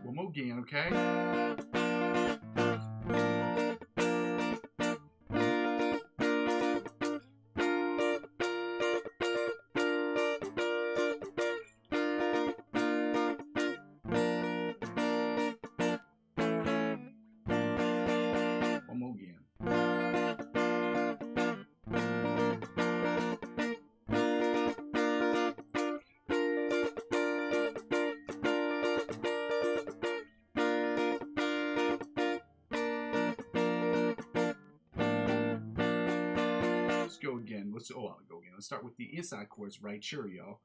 One more again, okay? Go again. I'll go again. Let's start with the inside chords, right? Sure, y'all.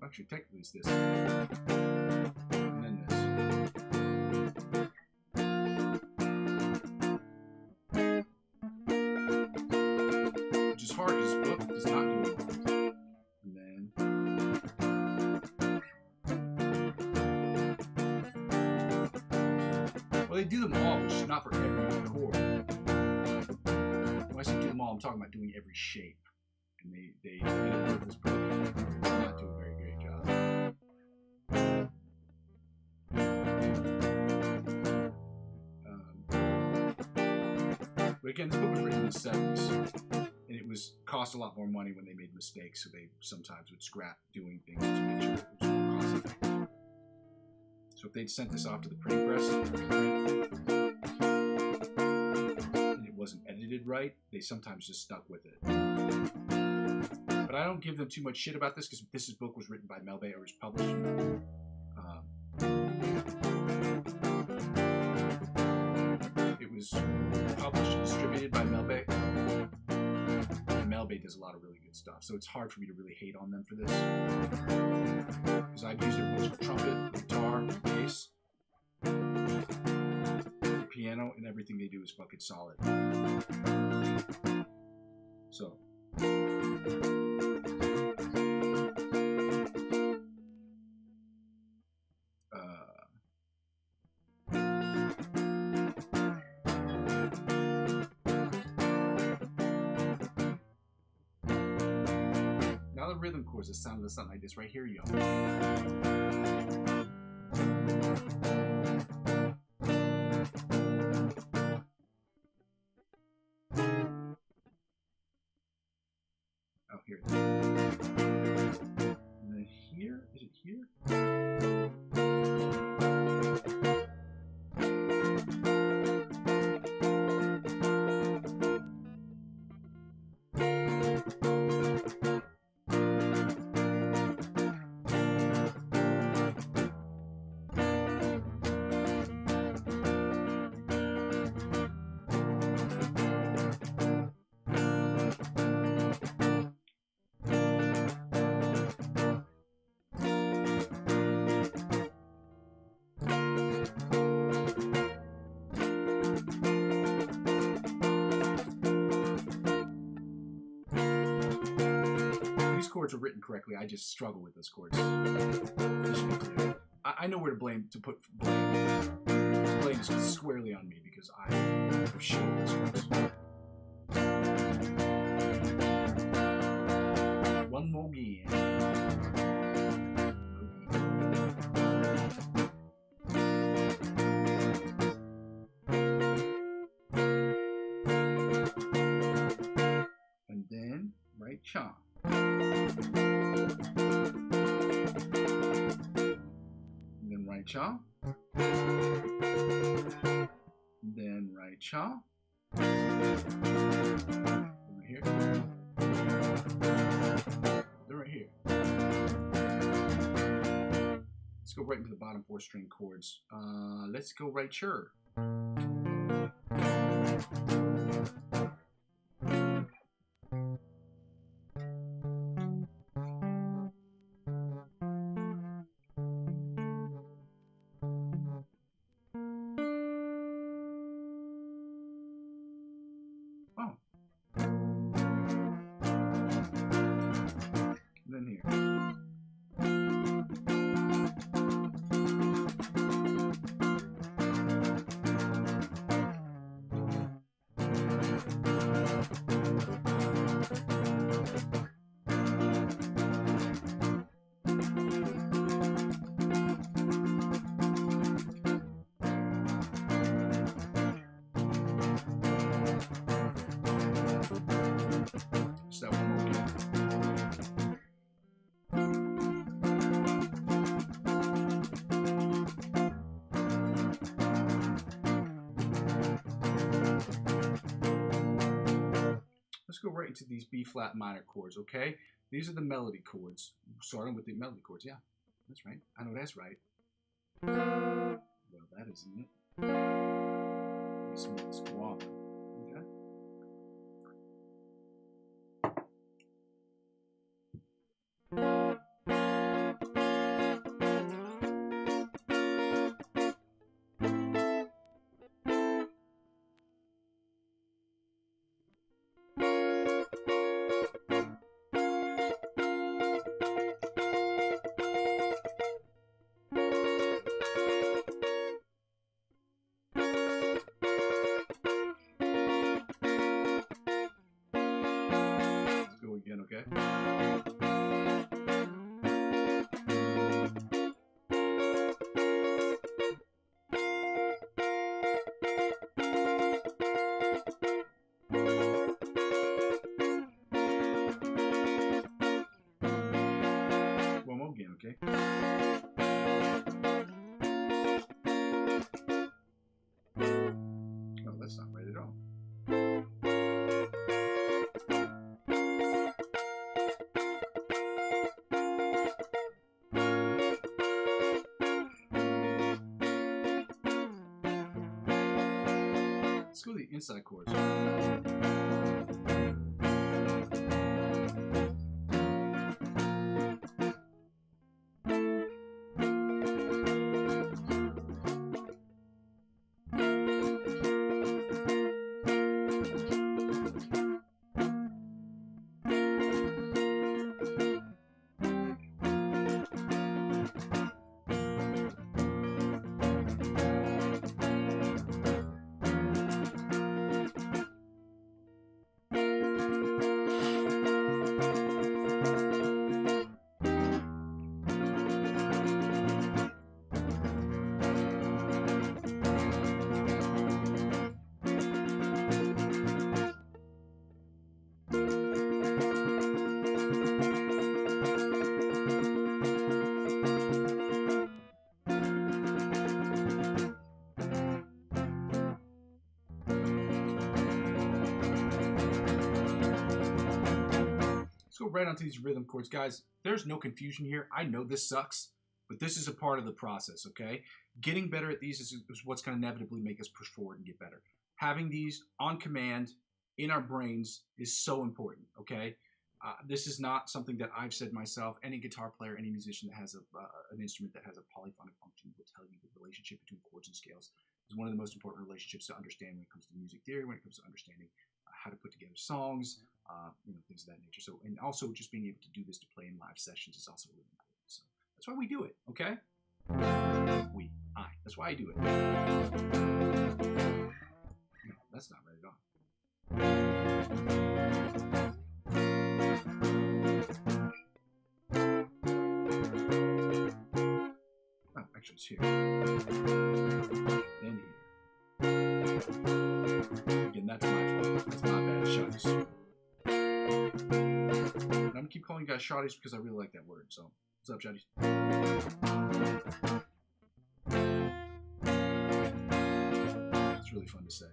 Actually, technically, it's this. And then this. Which is hard because this book does not do it. And then. Well, they do them all, which is not for every chord. When I say do them all, I'm talking about doing every shape. And they edit this book. It's not doing a very great job. again, this book was written in the 70s, and it was cost a lot more money when they made mistakes, so they sometimes would scrap doing things to make sure it was more cost effective. So if they'd sent this off to the printing press and it wasn't edited right, they sometimes just stuck with it. But I don't give them too much shit about this because this book was written by Melbe, or was published. It was published and distributed by Melbe. And Melbe does a lot of really good stuff, so it's hard for me to really hate on them for this. Because I've used their books for trumpet, guitar, bass, piano, and everything they do is fucking solid. So. Now the rhythm chords that sound something like this right here, yo. Oh, here it is. And then here, is it here? Chords are written correctly. I just struggle with those chords. I know where to blame. Blame is squarely on me because I am shit at those chords. One more again. And then right chop. And then right cha, then right cha, over here, then right here. Let's go right into the bottom 4 string chords. Let's go right sure. Then here. So that one more again. Let's go right into these B flat minor chords, okay? These are the melody chords. Starting with the melody chords, yeah. That's right. I know that's right. Well, that isn't it. Let's move this go on. Okay. Let's go to the inside chords. Let's go right onto these rhythm chords. Guys, there's no confusion here. I know this sucks, but this is a part of the process, okay? Getting better at these is what's going to inevitably make us push forward and get better. Having these on command in our brains is so important, okay? This is not something that I've said myself. Any guitar player, any musician that has an instrument that has a polyphonic function will tell you the relationship between chords and scales is one of the most important relationships to understand when it comes to music theory, when it comes to understanding how to put together songs, things of that nature. So, and also just being able to do this to play in live sessions is also really important. So that's why we do it, okay? That's why I do it. No, that's not right at all. Oh, actually, it's here. Then here. Again, that's my fault. That's my bad, shotties. And I'm gonna keep calling you guys shotties because I really like that word. So, what's up, shotties? It's really fun to say.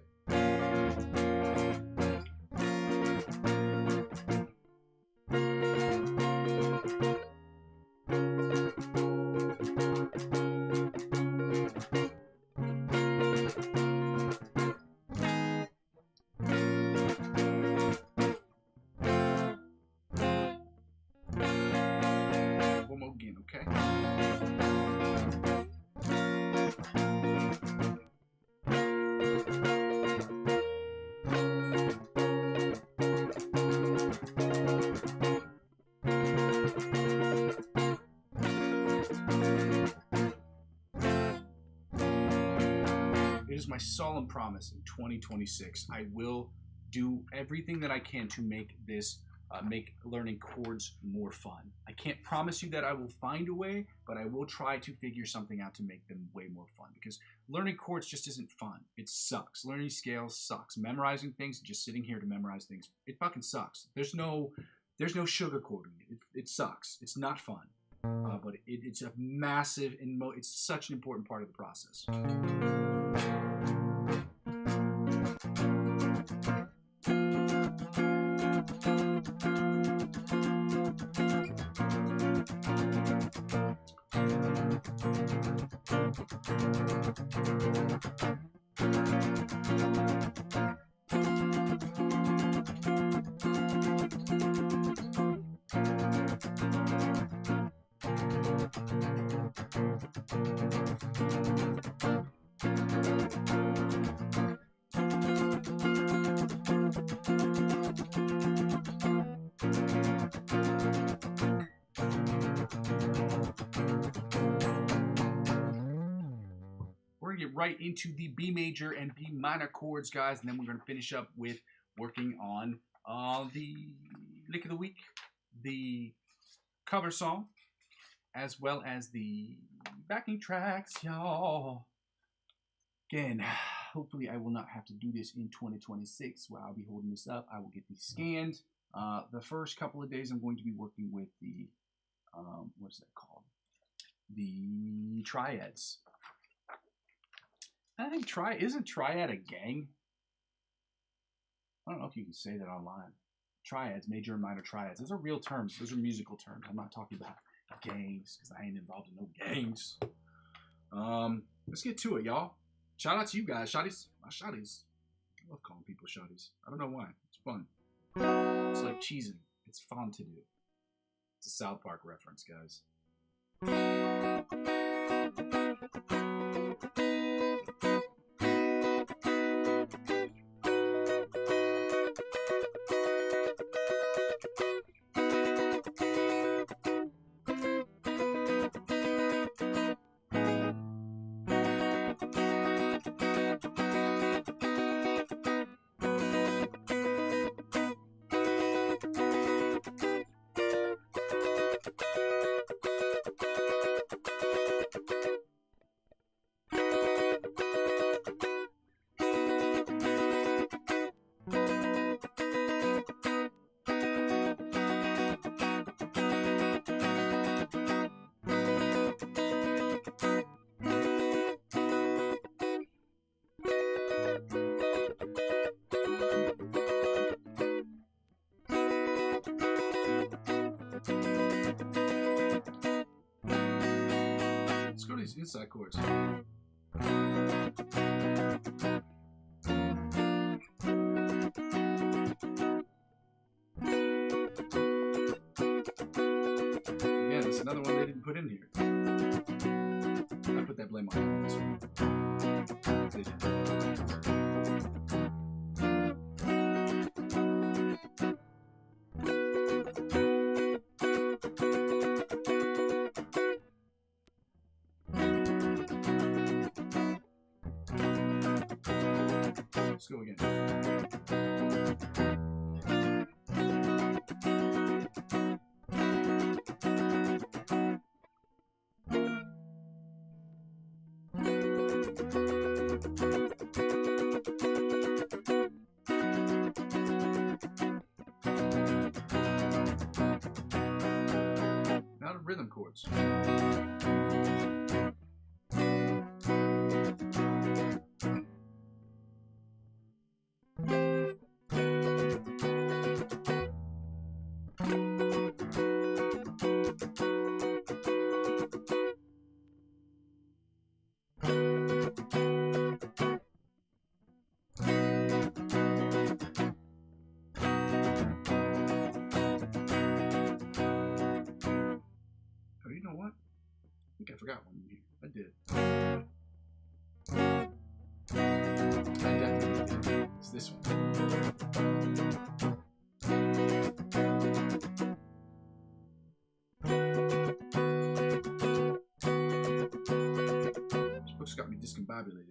One more again, okay? It is my solemn promise in 2026, I will do everything that I can to make this, make learning chords more fun. I can't promise you that I will find a way, but I will try to figure something out to make them way more fun, because learning chords just isn't fun. It sucks. Learning scales sucks. Memorizing things, just sitting here to memorize things, it fucking sucks. There's no sugarcoating it. It sucks. It's not fun. But it's a massive, and it's such an important part of the process. We're going to get right into the B major and B minor chords, guys, and then we're going to finish up with working on the lick of the week, the cover song, as well as the backing tracks, y'all. Again, hopefully I will not have to do this in 2026 while I'll be holding this up. I will get these scanned. The first couple of days I'm going to be working with the, what is that called? The triads. I think isn't triad a gang? I don't know if you can say that online. Triads, major and minor triads. Those are real terms. Those are musical terms. I'm not talking about gangs because I ain't involved in no gangs. Let's get to it, y'all. Shout out to you guys, shotties. My shotties. love calling people shotties. I don't know why. It's fun. It's like cheesing. It's fun to do. It's a South Park reference, guys. Let's go to these inside chords. Again, it's another one they didn't put in here. I put that blame on this one. They did. Let's go again. Now the rhythm chords. Oh, you know what? I think I forgot one here. I did. I definitely did. It's this one. This book's got me discombobulated.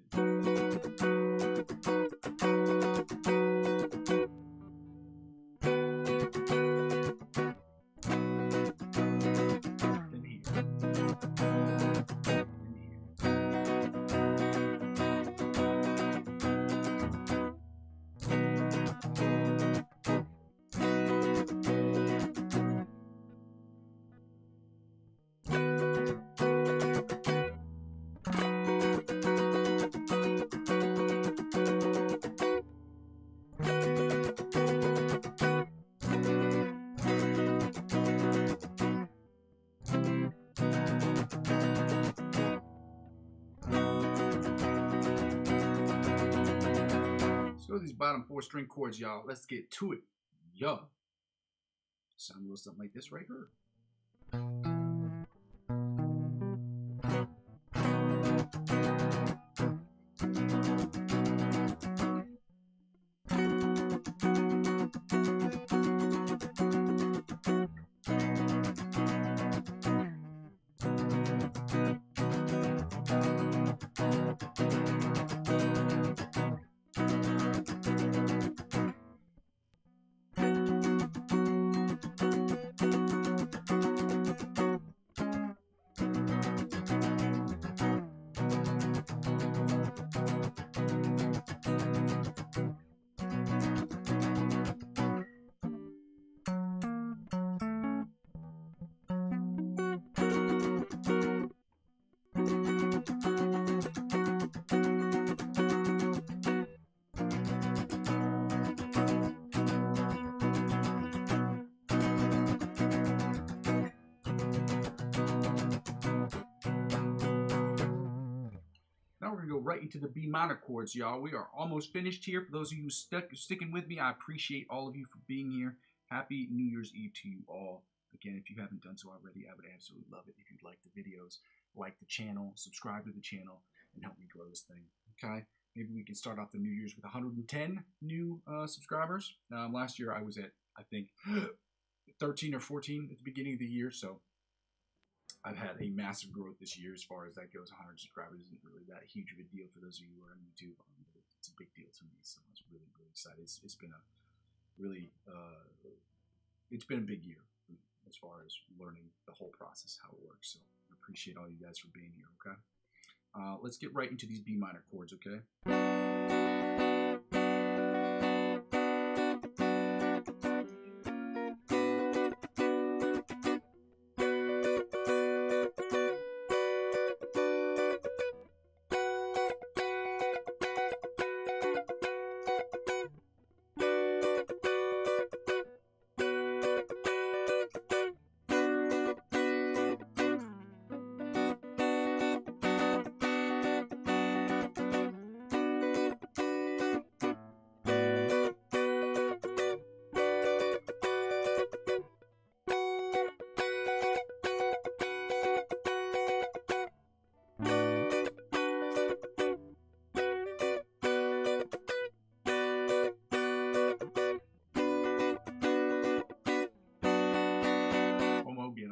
So these bottom 4 string chords, y'all. Let's get to it. Yo. Sound a little something like this right here. Now we're gonna go right into the B minor chords, y'all. We are almost finished here. For those of you sticking with me, I appreciate all of you for being here. Happy New Year's Eve to you all. Again, if you haven't done so already, I would absolutely love it if you'd like the videos, like the channel, subscribe to the channel, and help me grow this thing. Okay? Maybe we can start off the New Year's with 110 new subscribers. Last year I was at, I think, 13 or 14 at the beginning of the year, so I've had a massive growth this year as far as that goes. 100 subscribers isn't really that huge of a deal for those of you who are on YouTube. It's a big deal to me, so I was really, really excited. It's been a really, it's been a big year as far as learning the whole process, how it works. So I appreciate all you guys for being here, okay? Let's get right into these B minor chords, okay?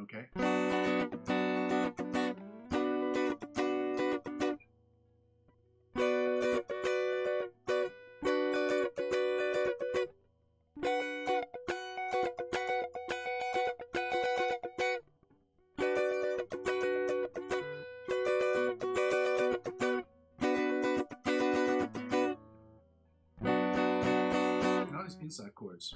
Okay. Now these inside chords.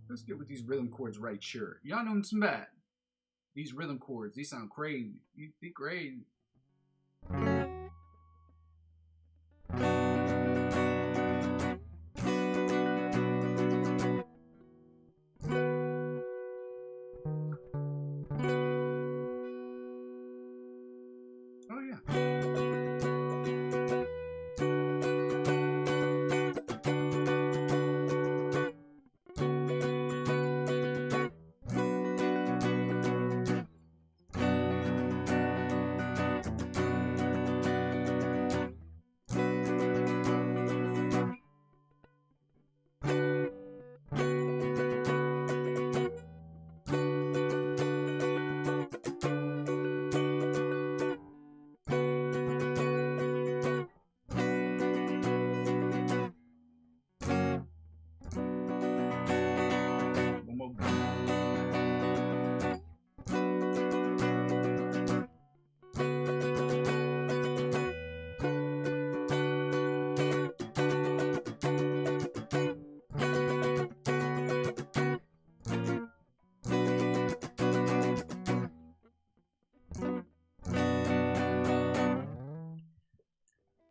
Let's get with these rhythm chords right, sure. Y'all know some bad. These rhythm chords, these sound crazy. They crazy. Oh yeah.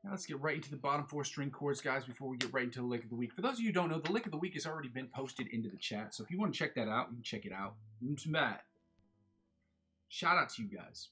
Let's get right into the bottom 4 string chords, guys, before we get right into the lick of the week. For those of you who don't know, the lick of the week has already been posted into the chat, so if you want to check that out, you can check it out. Matt, shout out to you guys.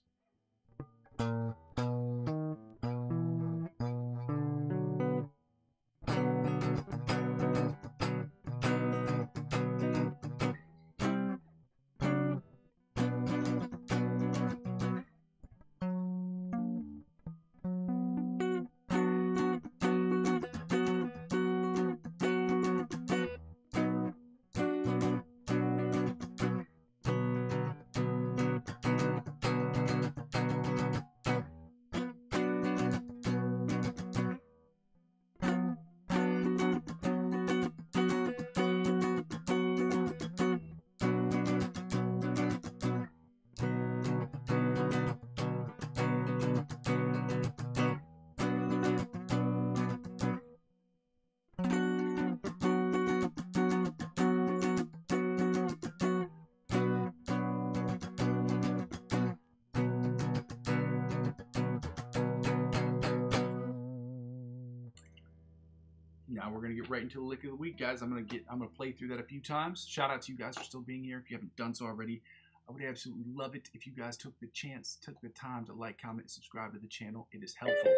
Now we're gonna get right into the lick of the week, guys. I'm gonna play through that a few times. Shout out to you guys for still being here. If you haven't done so already, I would absolutely love it if you guys took the time to like, comment, and subscribe to the channel. It is helpful.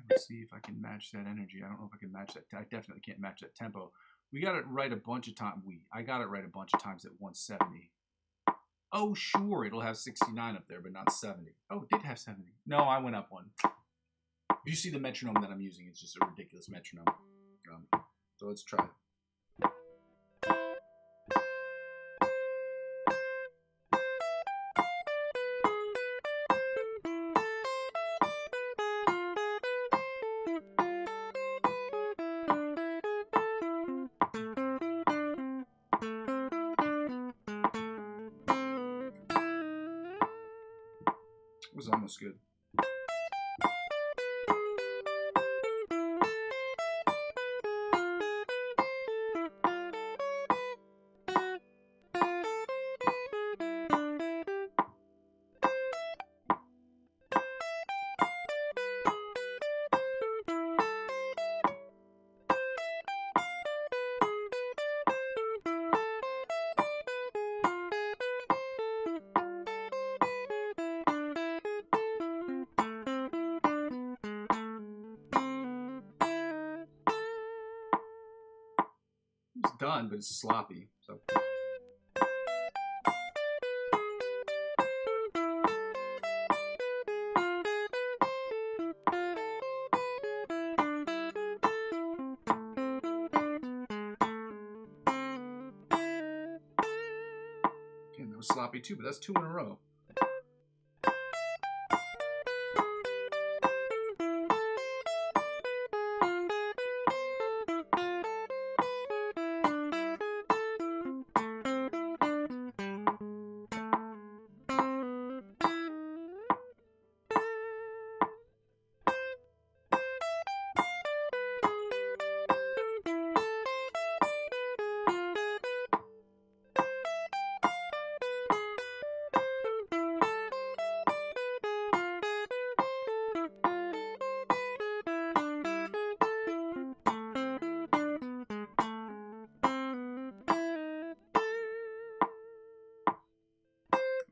Let's see if I can match that energy. I don't know if I can match that. I definitely can't match that tempo. We got it right a bunch of times. I got it right a bunch of times at 170. Oh, sure, it'll have 69 up there, but not 70. Oh, it did have 70. No, I went up one. You see the metronome that I'm using. It's just a ridiculous metronome. So let's try it. It was almost good. It's done, but it's sloppy. So. Again, that was sloppy too, but that's 2 in a row.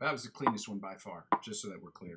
That was the cleanest one by far, just so that we're clear.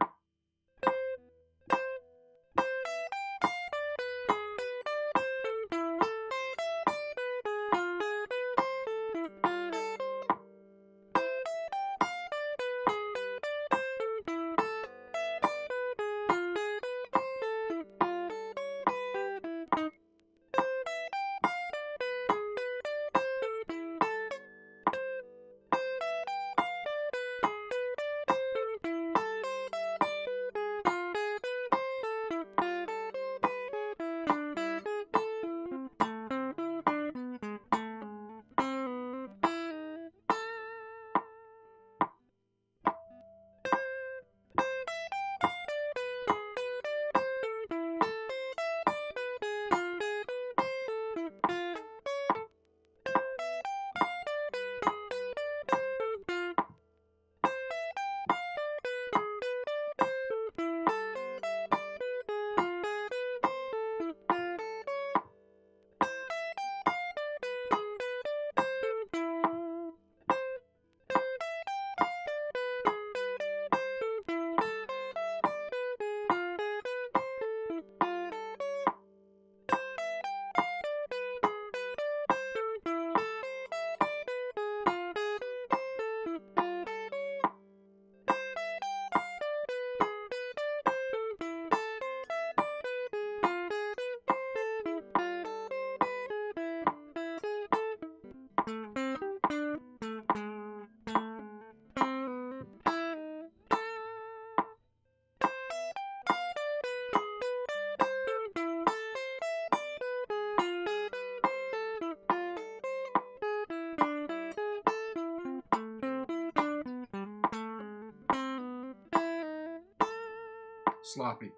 sloppy.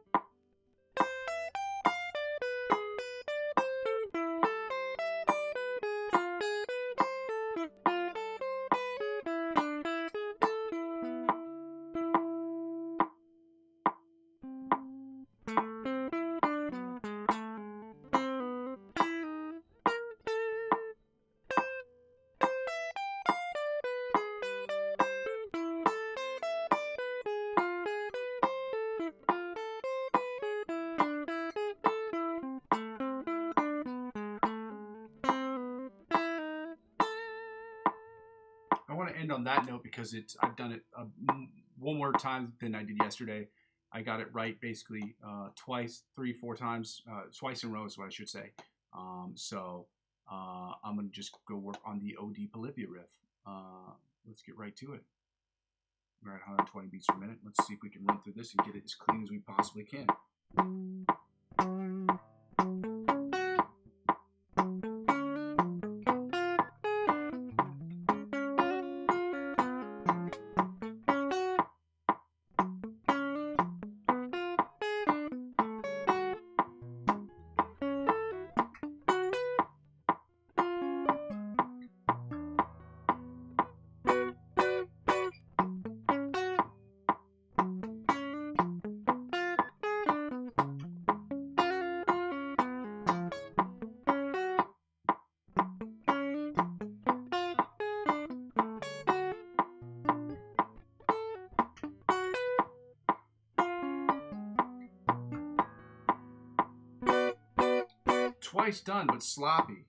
I want to end on that note because I've done it one more time than I did yesterday. I got it right basically twice, 3-4 times, twice in a row is what I should say. So I'm going to just go work on the OD Polyphia riff. Let's get right to it. We're at 120 beats per minute. Let's see if we can run through this and get it as clean as we possibly can. Twice done, but sloppy.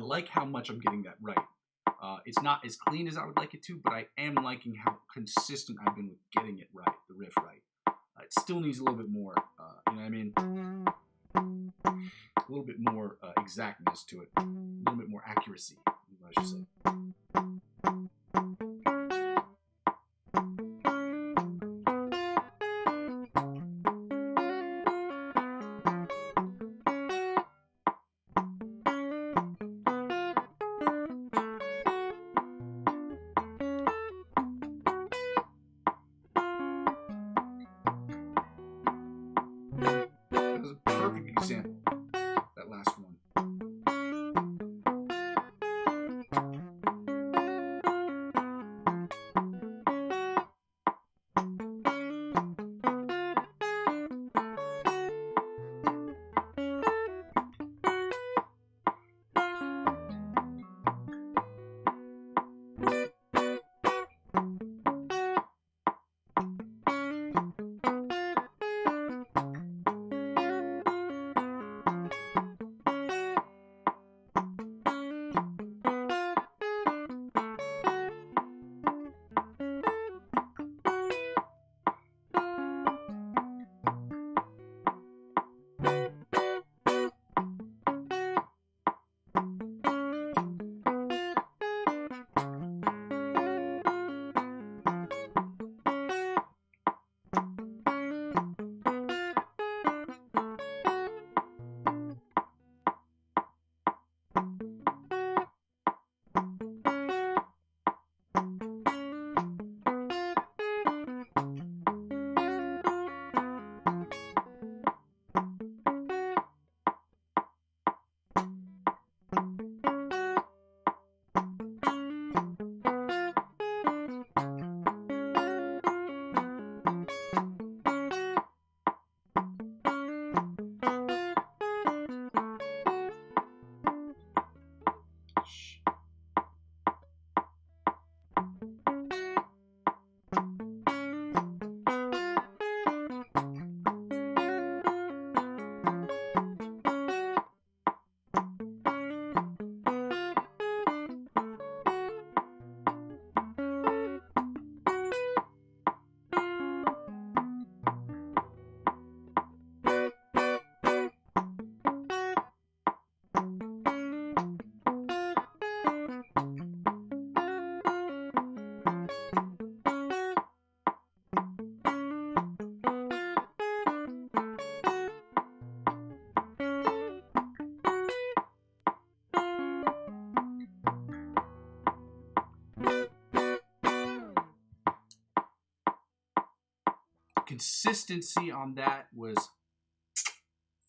Like how much I'm getting that right. It's not as clean as I would like it to, but I am liking how consistent I've been with getting it right, the riff right. It still needs a little bit more, you know what I mean? A little bit more exactness to it, a little bit more accuracy, I should say. Example, that last one. consistency on that was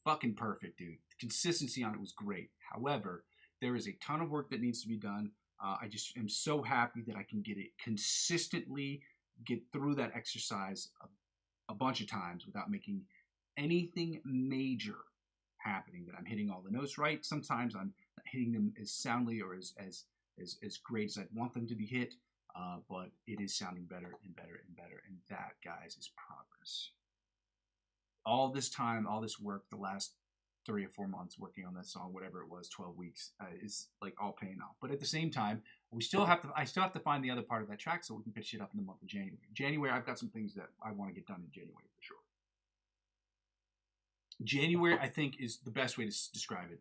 fucking perfect, dude. The consistency on it was great. However, there is a ton of work that needs to be done. I just am so happy that I can get it consistently, get through that exercise a bunch of times without making anything major happening, that I'm hitting all the notes right. Sometimes I'm not hitting them as soundly or as great as I'd want them to be hit, but it is sounding better and better and better, and that, guys, is progress. All this time, all this work, the last 3 or 4 months working on that song, whatever it was, 12 weeks, is like all paying off. But at the same time, I still have to find the other part of that track so we can pitch it up in the month of January. January, I've got some things that I want to get done in January for sure. January, I think, is the best way to describe it.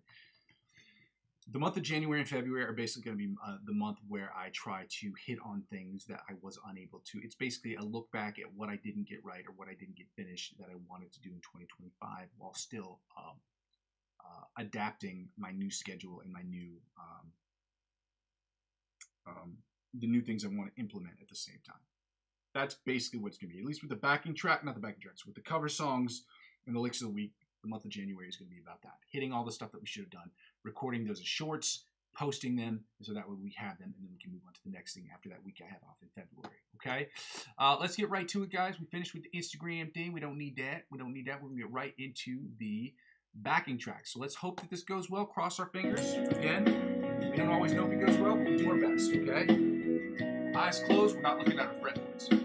The month of January and February are basically going to be the month where I try to hit on things that I was unable to. It's basically a look back at what I didn't get right or what I didn't get finished that I wanted to do in 2025 while still adapting my new schedule and my new the new things I want to implement at the same time. That's basically what it's going to be. At least with the backing track, not the backing tracks, with the cover songs and the licks of the week, the month of January is going to be about that. Hitting all the stuff that we should have done, recording those as shorts, posting them, so that way we have them, and then we can move on to the next thing after that week I have off in February. Okay? Let's get right to it, guys. We finished with the Instagram thing. We don't need that. We're going to get right into the backing track. So let's hope that this goes well. Cross our fingers. Again, we don't always know if it goes well, but we'll do our best, okay? Eyes closed. We're not looking at our fretboards.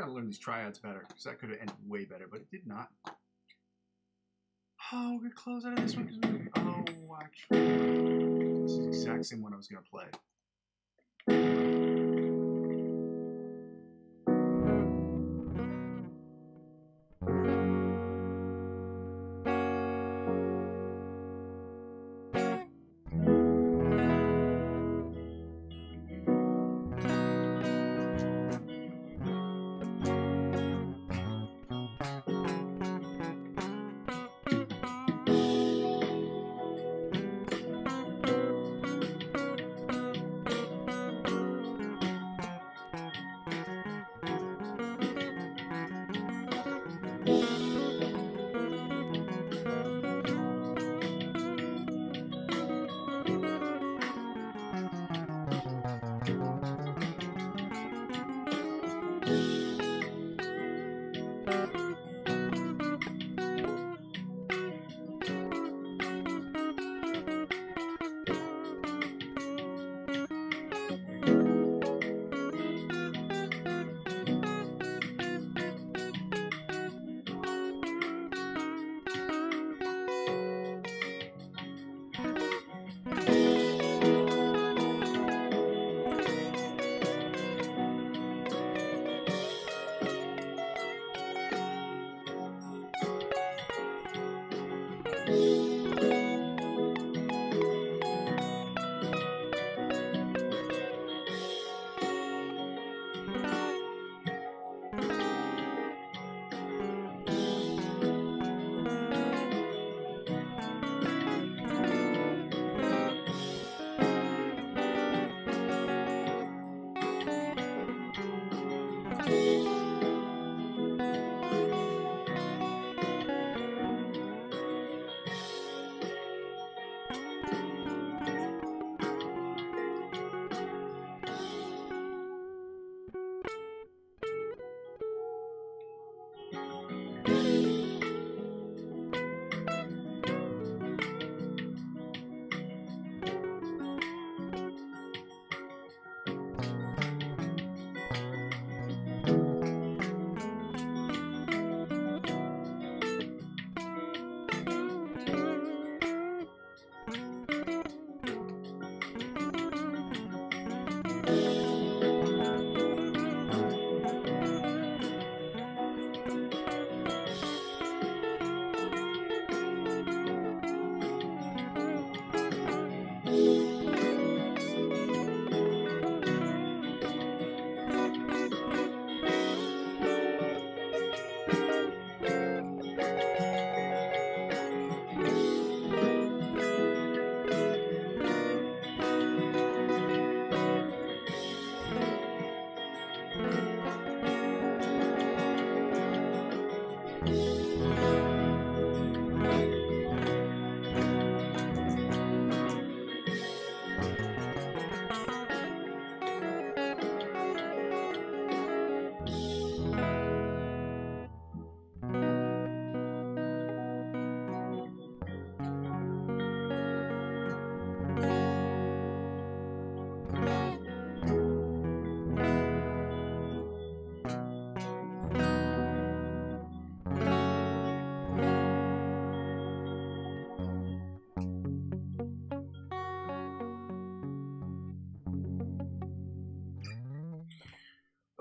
got to learn these triads better because that could have ended way better, but it did not. Oh, we're gonna close out of this one because actually, this is the exact same one I was gonna play.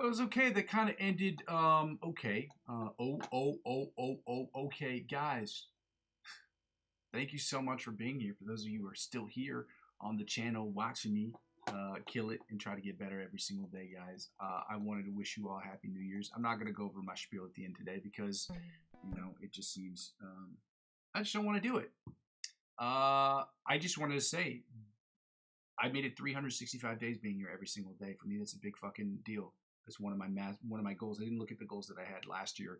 It was okay. That kind of ended okay. Okay, guys. Thank you so much for being here. For those of you who are still here on the channel watching me kill it and try to get better every single day, guys. I wanted to wish you all Happy New Year's. I'm not going to go over my spiel at the end today because, you know, it just seems, I just don't want to do it. I just wanted to say, I made it 365 days being here every single day. For me, that's a big fucking deal. That's one of my goals. I didn't look at the goals that I had last year.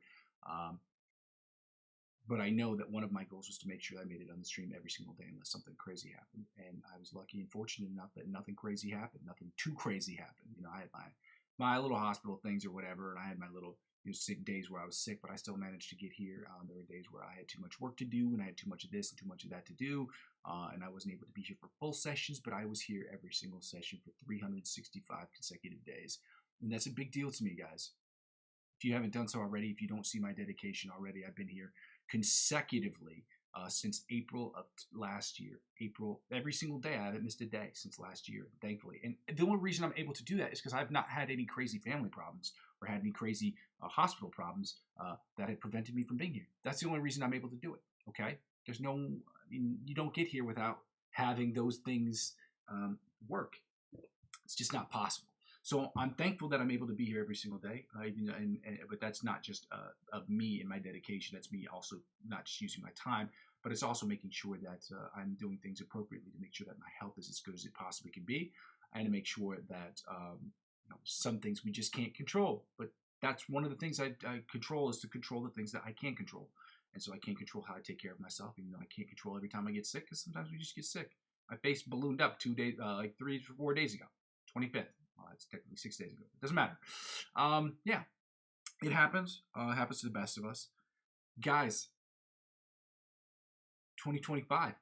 But I know that one of my goals was to make sure I made it on the stream every single day unless something crazy happened. And I was lucky and fortunate enough that nothing crazy happened. Nothing too crazy happened. You know, I had my little hospital things or whatever, and I had my little sick days where I was sick, but I still managed to get here. There were days where I had too much work to do, and I had too much of this and too much of that to do, and I wasn't able to be here for full sessions, but I was here every single session for 365 consecutive days. And that's a big deal to me, guys. If you haven't done so already, if you don't see my dedication already, I've been here consecutively since April of last year. April, every single day. I haven't missed a day since last year, thankfully. And the only reason I'm able to do that is because I've not had any crazy family problems or had any crazy hospital problems that had prevented me from being here. That's the only reason I'm able to do it. Okay? There's no, I mean, you don't get here without having those things work. It's just not possible. So I'm thankful that I'm able to be here every single day. But that's not just of me and my dedication. That's me also not just using my time, but it's also making sure that I'm doing things appropriately to make sure that my health is as good as it possibly can be, and to make sure that some things we just can't control. But that's one of the things I control, is to control the things that I can control. And so I can't control how I take care of myself, even though I can't control every time I get sick, because sometimes we just get sick. My face ballooned up 2 days, like 3 or 4 days ago, 25th. It's technically 6 days ago. It doesn't matter. Yeah, it happens. It happens to the best of us. Guys, 2025.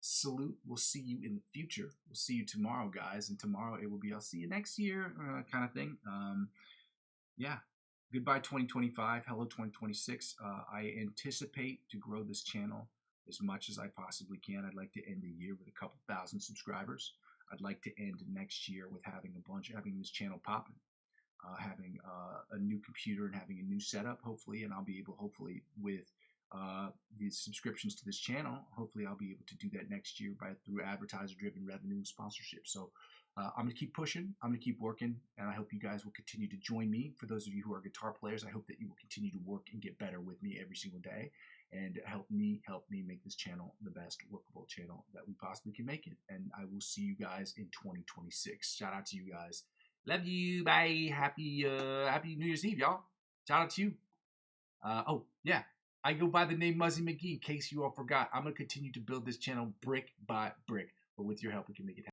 Salute. We'll see you in the future. We'll see you tomorrow, guys. And tomorrow it will be, I'll see you next year kind of thing. Yeah. Goodbye 2025. Hello 2026. I anticipate to grow this channel as much as I possibly can. I'd like to end the year with a couple thousand subscribers. I'd like to end next year with having this channel popping, having a new computer and having a new setup, hopefully, and I'll be able, hopefully, with these subscriptions to this channel, hopefully I'll be able to do that next year through advertiser-driven revenue and sponsorship. So I'm going to keep pushing. I'm going to keep working, and I hope you guys will continue to join me. For those of you who are guitar players, I hope that you will continue to work and get better with me every single day, and help me make this channel the best workable channel that we possibly can make it. And I will see you guys in 2026. Shout out to you guys. Love you. Bye. Happy New Year's Eve, y'all. Shout out to you. Oh, yeah. I go by the name Muzzy McGee, in case you all forgot. I'm going to continue to build this channel brick by brick. But with your help, we can make it happen.